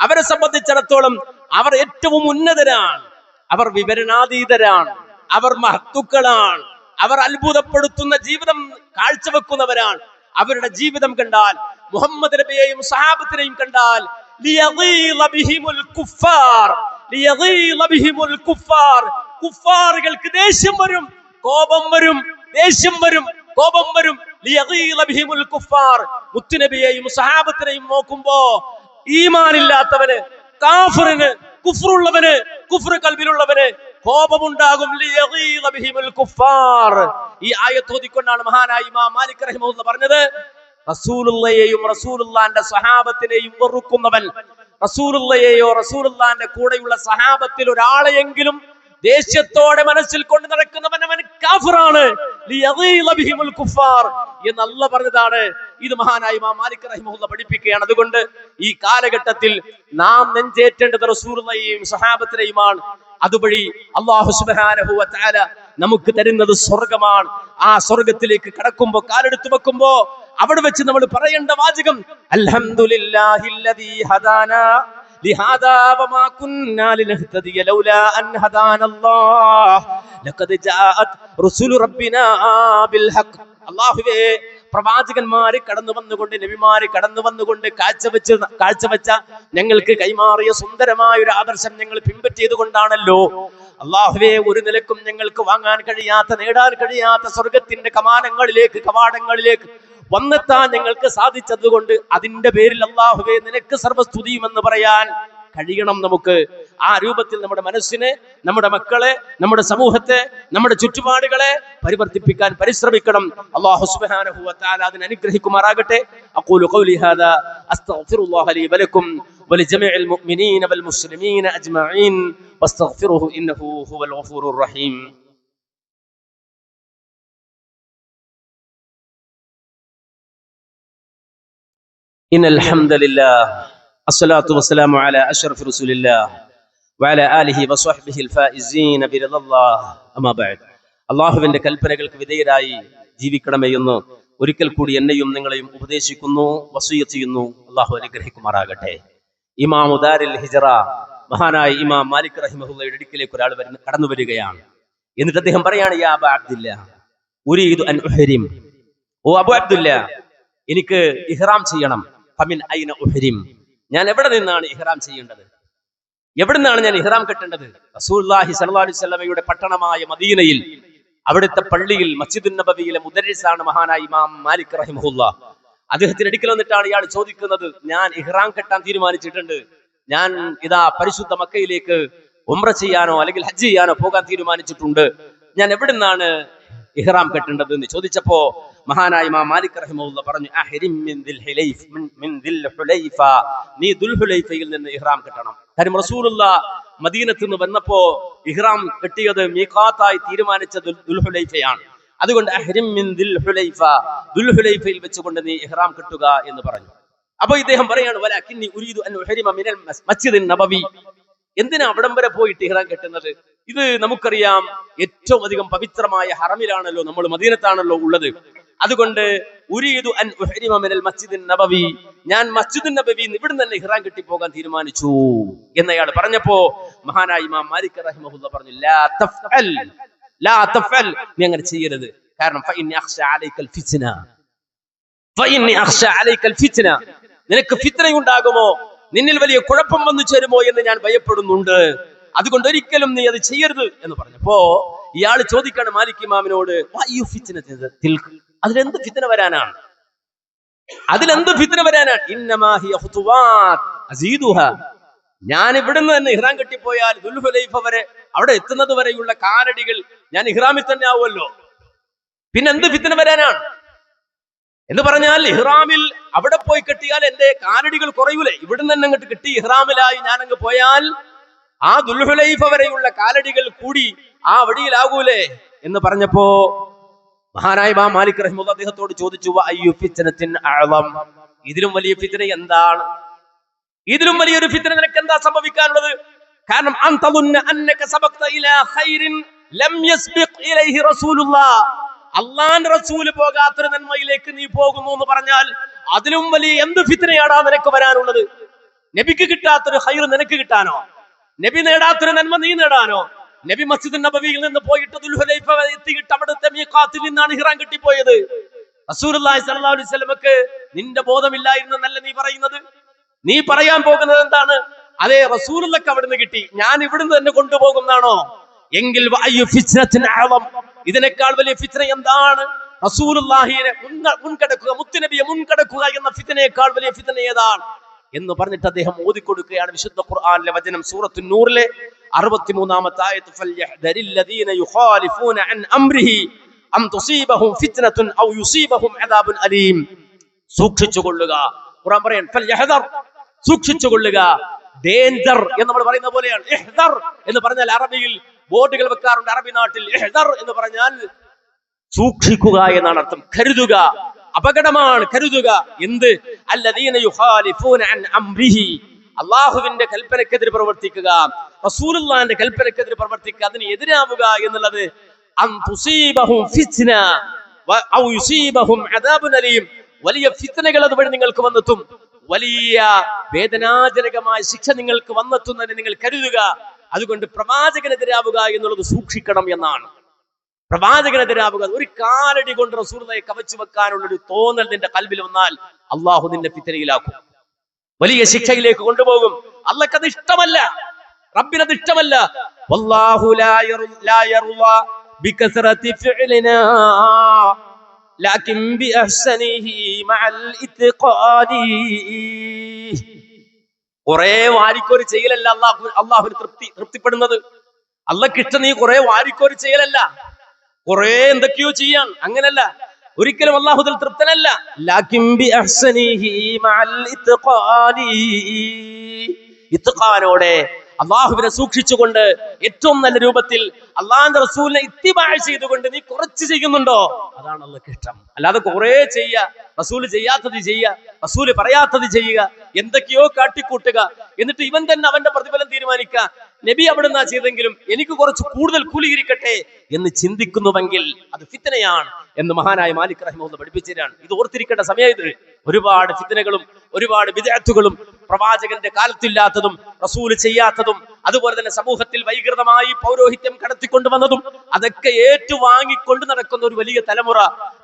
അവരെ സംബന്ധിച്ചിടത്തോളം അവർ ഏറ്റവും ഉന്നതരാണ്, അവർ വിവരണാതീതരാണ്, അവർ മഹത്തുക്കളാണ്, അവർ അത്ഭുതപ്പെടുത്തുന്ന ജീവിതം കാഴ്ചവെക്കുന്നവരാണ്. അവരുടെ ജീവിതം കണ്ടാൽ, മുഹമ്മദ് നബിയെയും സഹാബത്തിനെയും കണ്ടാൽ, കുഫാറുകൾക്ക് ദേഷ്യം വരും, കോപം വരും. മുത്തുനബിയെയും സഹാബത്തിനെയും നോക്കുമ്പോ ഈമാനില്ലാത്തവന്, കാഫിറിന്, കുഫ്റുള്ളവന്, കുഫ്ർ കൽബിലുള്ളവന് കോപമുണ്ടാകും. ഈ ആയത്ത് ഓതിക്കൊണ്ടാണ് മഹാനായ ഇമാം മാലിക് റഹിമഹുല്ലാഹ് പറഞ്ഞത്, റസൂലുള്ളാഹിയെയും റസൂലുള്ളാഹിന്റെ സ്വഹാബത്തിനെയും വെറുക്കുന്നവൻ, റസൂലുള്ളാഹിയെയോ റസൂലുള്ളാഹിന്റെ കൂടെയുള്ള സഹാബത്തിൽ ഒരാളെയെങ്കിലും ദേഷ്യത്തോടെ മനസ്സിൽ കൊണ്ട് നടക്കുന്നവൻ അവൻ കാഫിറാണ് എന്ന് അല്ലാഹു പറഞ്ഞതാണ്. ഇത് മഹാനായ ഇമാം മാലിക് റഹിമഹുല്ലാഹ് പഠിപ്പിക്കുകയാണ്. അതുകൊണ്ട് ഈ കാലഘട്ടത്തിൽ നാം നെഞ്ചേറ്റേണ്ടത് റസൂലുള്ളാഹിയെയും സഹാബത്തിനെയുമാണ്. അതുവഴി അല്ലാഹു സുബ്ഹാനഹു വ തആല നമുക്ക് തരുന്നത് സ്വർഗമാണ്. ആ സ്വർഗത്തിലേക്ക് കടക്കുമ്പോ, കാലെടുത്തു വെക്കുമ്പോ അവിടെ വെച്ച് നമ്മൾ പറയേണ്ട വാചകം, അൽഹംദുലില്ലാഹില്ലദീ ഹദാനാ ലിഹാദാ വമാ കുന്നാ ലിനഹ്തദിയ ലൗലാ അൻ ഹദാനല്ലാഹ് ലഖദ് ജാഅത് റസൂലു റബ്ബിനാ ബിൽ ഹഖ്. അല്ലാഹുവേ, പ്രവാചകന്മാര് കടന്നു വന്നുകൊണ്ട്, നബിമാര് കടന്നു വന്നുകൊണ്ട് കാഴ്ചവെച്ച ഞങ്ങൾക്ക് കൈമാറിയ സുന്ദരമായ ഒരു ആദർശം ഞങ്ങൾ പിൻപറ്റിയത് കൊണ്ടാണല്ലോ അല്ലാഹുവേ, ഒരു നിലക്കും ഞങ്ങൾക്ക് വാങ്ങാൻ കഴിയാത്ത, നേടാൻ കഴിയാത്ത സ്വർഗത്തിന്റെ കവാടങ്ങളിലേക്ക് വന്നെത്താൻ ഞങ്ങൾക്ക് സാധിച്ചത് കൊണ്ട് അതിന്റെ പേരിൽ അല്ലാഹുവേ നിനക്ക് സർവസ്തുതിയും എന്ന് പറയാൻ കഴിയണം. നമുക്ക് ആ രൂപത്തിൽ നമ്മുടെ മനസ്സിനെ, നമ്മുടെ മക്കളെ, നമ്മുടെ സമൂഹത്തെ, നമ്മുടെ ചുറ്റുപാടുകളെ പരിവർത്തിപ്പിക്കാൻ പരിശ്രമിക്കണം. അല്ലാഹു സുബ്ഹാനഹു വ തആല അതിനെ അനുഗ്രഹിക്കുമാറാകട്ടെ. അഖൂലു ഖൗലി ഹാദാ അസ്തഗ്ഫിറുല്ലാഹ ലി വലക്കും വലിജമീഇൽ മുഅ്മിനീന വൽ മുസ്ലിമീന അജ്മഈൻ വസ്തഗ്ഫിറുഹു ഇന്നഹു ഹുവൽ ഗഫൂറുർ റഹീം. ഇന്നൽ ഹംദലില്ലാഹ് അസ്സലാത്തു വസ്സലാമു അലാ അഷ്റഫി റസൂലില്ലാഹ് വഅലാ ആലിഹി വസ്വഹ്ബിഹിൽ ഫായിസീന ബിറദല്ലാഹ്. അമ്മാ ബഅദ്. അല്ലാഹുവിന്റെ കൽപ്പനകൾക്ക് വിധേയരായി ജീവിക്കണമേ എന്ന് ഒരിക്കൽ കൂടി എന്നെയും നിങ്ങളെയും ഉപദേശിക്കുന്നു, വസിയ്യത്ത് ചെയ്യുന്നു. അല്ലാഹു അനുഗ്രഹിക്കുമാറാകട്ടെ. ഇമാമു ദാരിൽ ഹിജ്റ മഹാനായ ഇമാം മാലിക് റഹിമഹുള്ളയുടെ അടുക്കലേക്ക് ഒരാൾ കടന്നു വരികയാണ്. എന്നിട്ട് അദ്ദേഹം പറയാണ്, യാ അബാ അബ്ദില്ലാ ഉരീദു അൻ ഉഹ്രിം. ഓ അബൂ അബ്ദുല്ലാ, എനിക്ക് ഇഹ്റാം ചെയ്യണം. ഫമിൻ ഐന ഉഹ്രിം, ഞാൻ എവിടെ നിന്നാണ് ഇഹ്റാം ചെയ്യേണ്ടത്? എവിടെ നിന്നാണ് ഞാൻ ഇഹ്റാം കെട്ടേണ്ടത്? റസൂലുള്ളാഹി സ്വല്ലല്ലാഹു അലൈഹി വസല്ലമയുടെ പട്ടണമായ മദീനയിൽ, അവിടുത്തെ പള്ളിയിൽ മസ്ജിദുൻ നബവിയിലെ മുദർരിസാണ് മഹാനായ ഇമാം മാലിക് റഹിമഹുല്ലാഹ്. അദ്ദേഹത്തിന് അടുക്കൽ വന്നിട്ടാണ് ഇയാൾ ചോദിക്കുന്നത്, ഞാൻ ഇഹ്റാം കെട്ടാൻ തീരുമാനിച്ചിട്ടുണ്ട്, ഞാൻ ഇതാ പരിശുദ്ധ മക്കയിലേക്ക് ഉംറ ചെയ്യാനോ അല്ലെങ്കിൽ ഹജ്ജ് ചെയ്യാനോ പോകാൻ തീരുമാനിച്ചിട്ടുണ്ട്, ഞാൻ എവിടെ നിന്നാണ് ഇഹ്റാം കെട്ടേണ്ടത് എന്ന് ചോദിച്ചപ്പോ മഹാനായ ഇമാം മാലിക് റഹിമഹുല്ലാഹ് പറഞ്ഞു, അഹ്രിം മിൻ ദിൽ ഹുലൈഫ, നീ ദുൽഹുലൈഫയിൽ നിന്ന് ഇഹ്റാം കെട്ടണം. കാര്യം റസൂലുള്ളാഹ് മദീനത്ത് നിന്ന് വന്നപ്പോ ഇഹ്റാം കെട്ടിയത് മീഖാത്തായി തീരുമാനിച്ചത് ദുൽഹുലൈഫയാണ്. അതുകൊണ്ട് അഹ്രിം മിൻ ദിൽ ഹുലൈഫ, ദുൽഹുലൈഫയിൽ വെച്ചുകൊണ്ട് നീ ഇഹ്റാം കെട്ടുക എന്ന് പറഞ്ഞു. അപ്പൊ ഇദ്ദേഹം പറയാണ്, വലാകിന്നി ഉരീദു അൻ ഉഹ്രിമ മിനൽ മസ്ജിദിൻ നബവി. എന്തിനാ അവിടം വരെ പോയിട്ട് ഇഹ്റാം കെട്ടുന്നത്? ഇത് നമുക്കറിയാം, ഏറ്റവും അധികം പവിത്രമായ ഹറമിലാണല്ലോ നമ്മൾ, മദീനത്താണല്ലോ ഉള്ളത്. അതുകൊണ്ട് ഉരീദു അൻ ഉഹ്രിമ മിനൽ മസ്ജിദിൻ നബവി, ഞാൻ മസ്ജിദുൻ നബവി ഇവിടെ തന്നെ ഇഹ്റാം കെട്ടി പോകാൻ തീരുമാനിച്ചു എന്നയാൾ പറഞ്ഞപ്പോ മഹാനായ ഇമാം മാലിക് റഹിമഹുല്ലാഹ് പറഞ്ഞു, ലാ തഫ്അൽ, നീ അങ്ങനെ ചെയ്യരുത്. കാരണം ഫഇന്നി അഖ്ശ അലൈക്കൽ ഫിത്ന, നിനക്ക് ഫിത്ന ഉണ്ടാകുമോ, നിന്നിൽ വലിയ കുഴപ്പം വന്നു ചേരുമോ എന്ന് ഞാൻ ഭയപ്പെടുന്നുണ്ട്. അതുകൊണ്ട് ഒരിക്കലും നീ അത് ചെയ്യരുത് എന്ന് പറഞ്ഞപ്പോ ഇയാൾ ചോദിക്കാണ് മാലിക് ഇമാമിനോട്, അതിലെന്ത് ഫിത്ന വരാനാണ്? ഞാൻ ഇവിടുന്ന് തന്നെ ഇഹ്റാം കെട്ടിപ്പോയാൽ ദുൽഹുലൈഫ വരെ അവിടെ എത്തുന്നത് വരെയുള്ള കാലടികൾ ഞാൻ ഇഹ്റാമിൽ തന്നെ ആവുമല്ലോ, പിന്നെന്ത് ഫിത്ന വരാനാണ് എന്ന് പറഞ്ഞാൽ ഇഹ്റാമിൽ അവിടെ പോയി കെട്ടിയാൽ എന്റെ കാലടികൾ കുറയൂലേ? ഇവിടുന്ന് തന്നെ അങ്ങോട്ട് കെട്ടി ഇഹ്റാമിലായി ഞാൻ അങ്ങ് പോയാൽ ആ ദുൽഹുലൈഫ വരെയുള്ള കാലടികൾ കൂടി ആ വഴിയിലാകൂലേ എന്ന് പറഞ്ഞപ്പോ മഹാനായ ഇമാം മാലിക് റഹിമഹുല്ലാഹ് അദ്ദേഹത്തോട് ചോദിച്ചു, അയ്യു ഫിത്നത്തിൻ അഅ്ളം, ഇതിലും വലിയ ഫിത്ന എന്താണ്? ഇതിലും വലിയൊരു ഫിത്ന നിനക്ക് എന്താ സംഭവിക്കാനുള്ളത്? കാരണം അൻതദുന്ന അന്നക സബഖത ഇലാ ഖൈറിൻ ലം യസ്ബിഖ് ഇലൈഹി റസൂലുള്ളാഹ്, അല്ലാഹുവിന്റെ റസൂൽ പോകാത്തൊരു നന്മയിലേക്ക് നീ പോകുന്നു എന്ന് പറഞ്ഞാൽ അതിലും വലിയ എന്ത് ഫിത്നയാടാ നിനക്ക് വരാനുള്ളത്? നബിക്ക് കിട്ടാത്തൊരു ഖൈർ നിനക്ക് കിട്ടാനോ? നബി നേടാത്തൊരു നന്മ നീ നേടാനോ? നബി മസ്ജിദ് നബവിയിൽ നിന്ന് പോയിട്ട് ദുൽഹുലൈഫ എത്തിയിട്ട് അവിടുത്തെ മീഖാത്തിൽ നിന്നാണ് ഇഹ്റാം കെട്ടിപ്പോയത്. റസൂലുള്ളാഹി സ്വല്ലല്ലാഹു അലൈഹി വസല്ലമക്ക് നിന്റെ ബോധമില്ലായിരുന്നെന്നല്ല നീ പറയുന്നത്? നീ പറയാൻ പോകുന്നത് എന്താണ്? അതേ റസൂലുള്ളാഹിക്ക് അവിടുന്ന് കിട്ടി, ഞാൻ ഇവിടുന്ന് തന്നെ കൊണ്ടുപോകുന്നാണോ? എങ്കിൽ ഇതിനേക്കാൾ വലിയ ഫിത്ന എന്താണ്? റസൂലുള്ളാഹിയെ മുൻകടക്കുക, മുത്തുനബിയെ മുൻകടക്കുക എന്ന ഫിത്നയേക്കാൾ വലിയ ഫിത്ന ഏതാണ് എന്ന് പറഞ്ഞിട്ട് അദ്ദേഹം ഓതിക്കൊടുക്കുകയാണ് വിശുദ്ധ ഖുർആനിലെ വചനം, സൂറത്തുൻ നൂറിലെ 63-ാമത്തെ ആയത്ത്, ഫൽയഹ്ദരില്ലദീന യുഖാലിഫൂന അൻ അംരിഹി അം തുസീബഹും ഫിത്നത്തുൻ ഔ യുസീബഹും അദാബുൻ അലീം. സൂക്ഷിച്ചുകൊള്ളുക. ഖുർആൻ പറയാൻ ഫൽയഹ്ദർ, സൂക്ഷിച്ചുകൊള്ളുക. ഡേഞ്ചർ എന്ന് നമ്മൾ പറയുന്ന പോലെയാണ്. ഇഹ്ദർ എന്ന് പറഞ്ഞാൽ അറബിയിൽ ബോർഡുകൾ വെക്കാറുണ്ട് അറബി നാട്ടിൽ. ഇഹ്ദർ എന്ന് പറഞ്ഞാൽ സൂക്ഷിക്കുക എന്നാണ് അർത്ഥം, കരുതുക, അപകടമാണ്, കരുതുക. എന്ത്? അല്ലദീന യുഖാലിഫൂന അൻ അംരിഹി, അല്ലാഹുവിന്റെ കൽപ്പനക്കെതിരെ പ്രവർത്തിക്കുക, റസൂലുള്ളാഹിന്റെ കൽപ്പനക്കെതിരെ പ്രവർത്തിക്കുക, അതിന് എതിരാവുക എന്നുള്ളത് അൻ തുസീബഹും ഫിത്ന ഔ യുസീബഹും അദാബുൻ അലീം, വലിയ ഫിത്നകൾ അതുവഴി നിങ്ങൾക്ക് വന്നെത്തും, വലിയ വേദനാജനകമായ ശിക്ഷ നിങ്ങൾക്ക് വന്നെത്തുന്നതിന് നിങ്ങൾ കരുതുക. അതുകൊണ്ട് പ്രവാചകനെതിരാവുക എന്നുള്ളത് സൂക്ഷിക്കണം എന്നാണ്. പ്രവാചകനെതിരാവുക, ഒരു കാലടി കൊണ്ട് റസൂലുള്ളാഹിയെ കവച്ചു വെക്കാനുള്ള ഒരു തോന്നൽ നിന്റെ കൽബിൽ വന്നാൽ അള്ളാഹു നിന്നെ ഫിത്നയിലാക്കും, വലിയ ശിക്ഷയിലേക്ക് കൊണ്ടുപോകും. അള്ളാഹ്ക്കത് ഇഷ്ടമല്ല, റബ്ബിനത് ഇഷ്ടമല്ല. വല്ലാഹു ലാ യർളാ ബികസറതി ഫിഅലിനാ ലകിൻ ബിഅഹ്സനിഹി മഅൽ ഇത്ഖാനി. കുറെ വാരിക്കോരി ചെയ്യലല്ല അള്ളാഹുവിന് തൃപ്തിപ്പെടുന്നത്. അള്ളാഹ്ക്ക് ഇഷ്ടം നീ കുറെ വാരിക്കോരി ചെയ്യലല്ല, കുറെ എന്തൊക്കെയോ ചെയ്യാൻ, അങ്ങനല്ല. ഒരിക്കലും അള്ളാഹുവിൽ തൃപ്തനല്ല. ലകിൻ ബിഅഹ്സനിഹി മഅൽ ഇത്ഖാനി, ഇത്ഖാനോടെ അള്ളാഹുവിനെ സൂക്ഷിച്ചുകൊണ്ട് ഏറ്റവും നല്ല രൂപത്തിൽ അള്ളാഹുവിന്റെ റസൂലിനെ ഇത്തിബാ ചെയ്തുകൊണ്ട് നീ കുറച്ച് ചെയ്യുന്നുണ്ടോ? അതാണ് അള്ളാഹ്ക്ക് ഇഷ്ടം. അല്ലാതെ കുറെ ചെയ്യുക, റസൂല് ചെയ്യാത്തത് ചെയ്യുക, റസൂല് പറയാത്തത് ചെയ്യുക, എന്തൊക്കെയോ കാട്ടിക്കൂട്ടുക, എന്നിട്ട് ഇവൻ തന്നെ അവന്റെ പ്രതിഫലം തീരുമാനിക്കുക. നബി അവിടുന്ന് ചെയ്തെങ്കിലും എനിക്ക് കുറച്ച് കൂടുതൽ കൂലിയിരിക്കട്ടെ എന്ന് ചിന്തിക്കുന്നുവെങ്കിൽ അത് ഫിത്നയാണ് എന്ന് മഹാനായ മാലിക് റഹിമഹുല്ലാഹ് പഠിപ്പിച്ചതാണ്. ഇത് ഓർത്തിരിക്കേണ്ട സമയം ഇത്. ഒരുപാട് ഫിത്നകളും ഒരുപാട് ബിദ്അത്തുകളും പ്രവാചകന്റെ കാലത്തില്ലാത്തതും റസൂല് ചെയ്യാത്തതും അതുപോലെ തന്നെ സമൂഹത്തിൽ വൈകൃതമായി പൗരോഹിത്യം കടത്തിക്കൊണ്ടുവന്നതും അതൊക്കെ ഏറ്റുവാങ്ങിക്കൊണ്ട് നടക്കുന്ന ഒരു വലിയ തലമുറ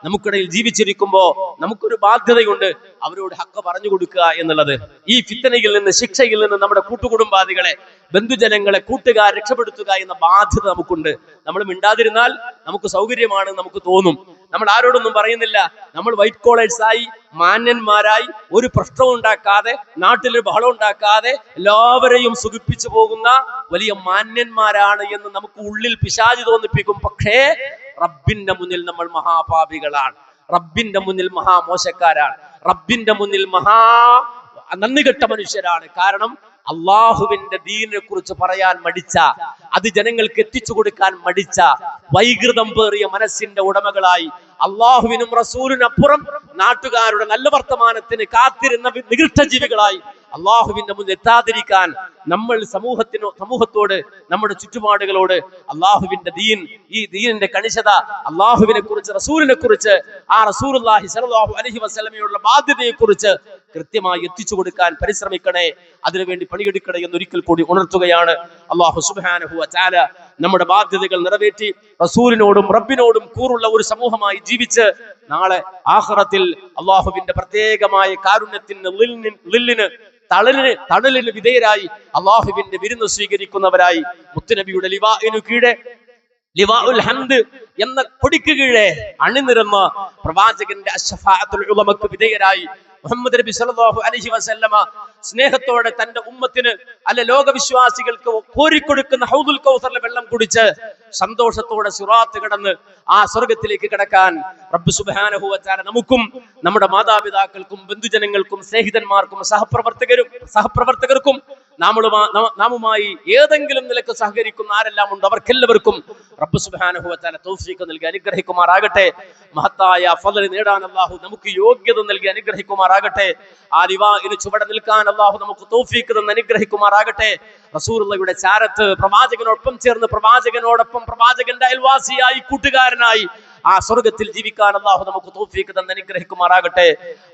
നമുക്കിടയിൽ ജീവിച്ചിരിക്കുമ്പോ നമുക്കൊരു ബാധ്യതയുണ്ട്, അവരോട് ഹക്ക് പറഞ്ഞു കൊടുക്കുക എന്നുള്ളത്. ഈ ഫിത്നയിൽ നിന്ന്, ശിക്ഷയിൽ നിന്ന് നമ്മുടെ കൂട്ടുകുടുംബാദികളെ, ബന്ധുജനങ്ങളെ, കൂട്ടുകാരെ രക്ഷപ്പെടുത്തുക എന്ന ബാധ്യത നമുക്കുണ്ട്. നമ്മൾ മിണ്ടാതിരുന്നാൽ നമുക്ക് സൗകര്യമാണ് നമുക്ക് തോന്നും. നമ്മൾ ആരോടൊന്നും പറയുന്നില്ല, നമ്മൾ വൈറ്റ് കോളേഴ്സായി മാന്യന്മാരായി ഒരു പ്രശ്നവും ഉണ്ടാക്കാതെ, നാട്ടിലൊരു ബഹളം ഉണ്ടാക്കാതെ എല്ലാവരെയും സുഖിപ്പിച്ചു പോകുന്ന വലിയ മാന്യന്മാരാണ് എന്ന് നമുക്ക് ഉള്ളിൽ പിശാച് തോന്നിപ്പിക്കും. പക്ഷേ റബ്ബിന്റെ മുന്നിൽ നമ്മൾ മഹാപാപികളാണ്, റബ്ബിന്റെ മുന്നിൽ മഹാമോശക്കാരാണ്, റബ്ബിന്റെ മുന്നിൽ നന്ദികെട്ട മനുഷ്യരാണ്. കാരണം അള്ളാഹുവിന്റെ ദീനിനെ കുറിച്ച് പറയാൻ മടിച്ച, അത് ജനങ്ങൾക്ക് എത്തിച്ചു കൊടുക്കാൻ മടിച്ച, വൈകൃതം പേറിയ മനസ്സിന്റെ ഉടമകളായി അള്ളാഹുവിനും റസൂലിനപ്പുറം നാട്ടുകാരുടെ നല്ല വർത്തമാനത്തിന് കാത്തിരുന്ന നികൃഷ്ട ജീവികളായി അള്ളാഹുവിന്റെ മുന്നിൽ എത്താതിരിക്കാൻ നമ്മൾ സമൂഹത്തോട്, നമ്മുടെ ചുറ്റുപാടുകളോട് അള്ളാഹുവിന്റെ ദീൻ, ഈ ദീനിന്റെ കണിശത, അള്ളാഹുവിനെ കുറിച്ച്, റസൂലിനെ കുറിച്ച്, ആ റസൂലുള്ളാഹി സ്വല്ലല്ലാഹു അലൈഹി വസല്ലമയുള്ള ബാധ്യതയെ കുറിച്ച് കൃത്യമായി എത്തിച്ചു കൊടുക്കാൻ പരിശ്രമിക്കണേ, അതിനുവേണ്ടി പണിയെടുക്കണേ എന്നൊരിക്കൽ കൂടി ഉണർത്തുകയാണ്. അള്ളാഹു സുബ്ഹാനഹു വ തആല നമ്മുടെ ബാധ്യതകൾ നിറവേറ്റി റസൂലിനോടും റബ്ബിനോടും കൂറുള്ള ഒരു സമൂഹമായി ജീവിച്ച് നാളെ ആഖിറത്തിൽ അള്ളാഹുവിന്റെ പ്രത്യേകമായ കാരുണ്യത്തിന് ളില്ലിന് തണലിന് വിധേയരായി അള്ളാഹുവിന്റെ വിരുന്ന് സ്വീകരിക്കുന്നവരായി മുത്തുനബിയുടെ ലിവാഇനു കീഴെ ലിവാഉൽ ഹംദ് എന്ന കൊടിക്ക് കീഴെ അണിനിരന്ന പ്രവാചകന്റെ അശ്ശഫാഅത്തുൽ ഉളമക്ക് വിധേയരായി മുഹമ്മദ് നബി സല്ലല്ലാഹു അലൈഹി വസല്ലമ സ്നേഹത്തോടെ തന്റെ ഉമ്മത്തിന് ലോകവിശ്വാസികൾക്ക് കോരിക്കൊടുക്കുന്ന ഹൗദുൽ കൗസറിലെ വെള്ളം കുടിച്ച് സന്തോഷത്തോടെ സിറാത്ത് കടന്ന് ആ സ്വർഗത്തിലേക്ക് കടക്കാൻ റബ്ബ് സുബ്ഹാനഹു വ തആല നമുക്കും നമ്മുടെ മാതാപിതാക്കൾക്കും ബന്ധുജനങ്ങൾക്കും സ്നേഹിതന്മാർക്കും സഹപ്രവർത്തകർക്കും നാമുമായി ഏതെങ്കിലും നിലക്ക് സഹകരിക്കുന്ന ആരെല്ലാം ഉണ്ട് അവർക്കെല്ലാവർക്കും റബ്ബ് സുബ്ഹാനഹു വ തആല തൗഫീഖ് നൽകി അനുഗ്രഹിക്കുമാറാകട്ടെ. മഹത്തായ ഫളൽ നേടാൻ അല്ലാഹു നമുക്ക് യോഗ്യത നൽകി അനുഗ്രഹിക്കുമാറാകട്ടെ. ആ ലിവാഇന് ചുവടെ നിൽക്കാൻ അല്ലാഹു നമുക്ക് തൗഫീഖ് തന്ന് അനുഗ്രഹിക്കുമാറാകട്ടെ. റസൂലുള്ളാഹിയുടെ ചാരത്ത് പ്രവാചകനോടൊപ്പം ചേർന്ന് പ്രവാചകനോടൊപ്പം പ്രവാചകന്റെ അയൽവാസിയായി കൂട്ടുകാരനായി ആ സ്വർഗ്ഗത്തിൽ ജീവിക്കാൻ അല്ലാഹു നമുക്ക് തൗഫീഖ് തന്ന് അനുഗ്രഹിക്കുമാറാകട്ടെ.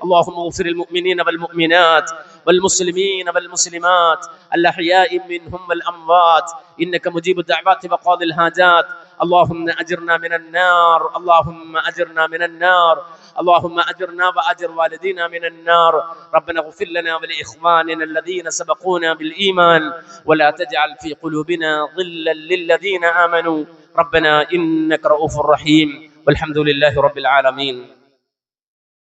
അല്ലാഹുമ്മ ഗ്ഫിറിൽ മുഅ്മിനീന വൽ മുഅ്മിനാത്ത് വൽ മുസ്ലിമീന വൽ മുസ്ലിമാത്ത് അൽ അഹ്യാഇ മിൻഹും വൽ അംവാത്ത് ഇന്നക മുജീബു ദഅവാതി വഖാദിൽ ഹാജാത്ത്. اللهم أجرنا من النار اللهم أجرنا من النار اللهم أجرنا وأجر والدينا من النار. ربنا اغفر لنا ولإخواننا الذين سبقونا بالإيمان ولا تجعل في قلوبنا غلا للذين آمنوا ربنا إنك رؤوف رحيم والحمد لله رب العالمين.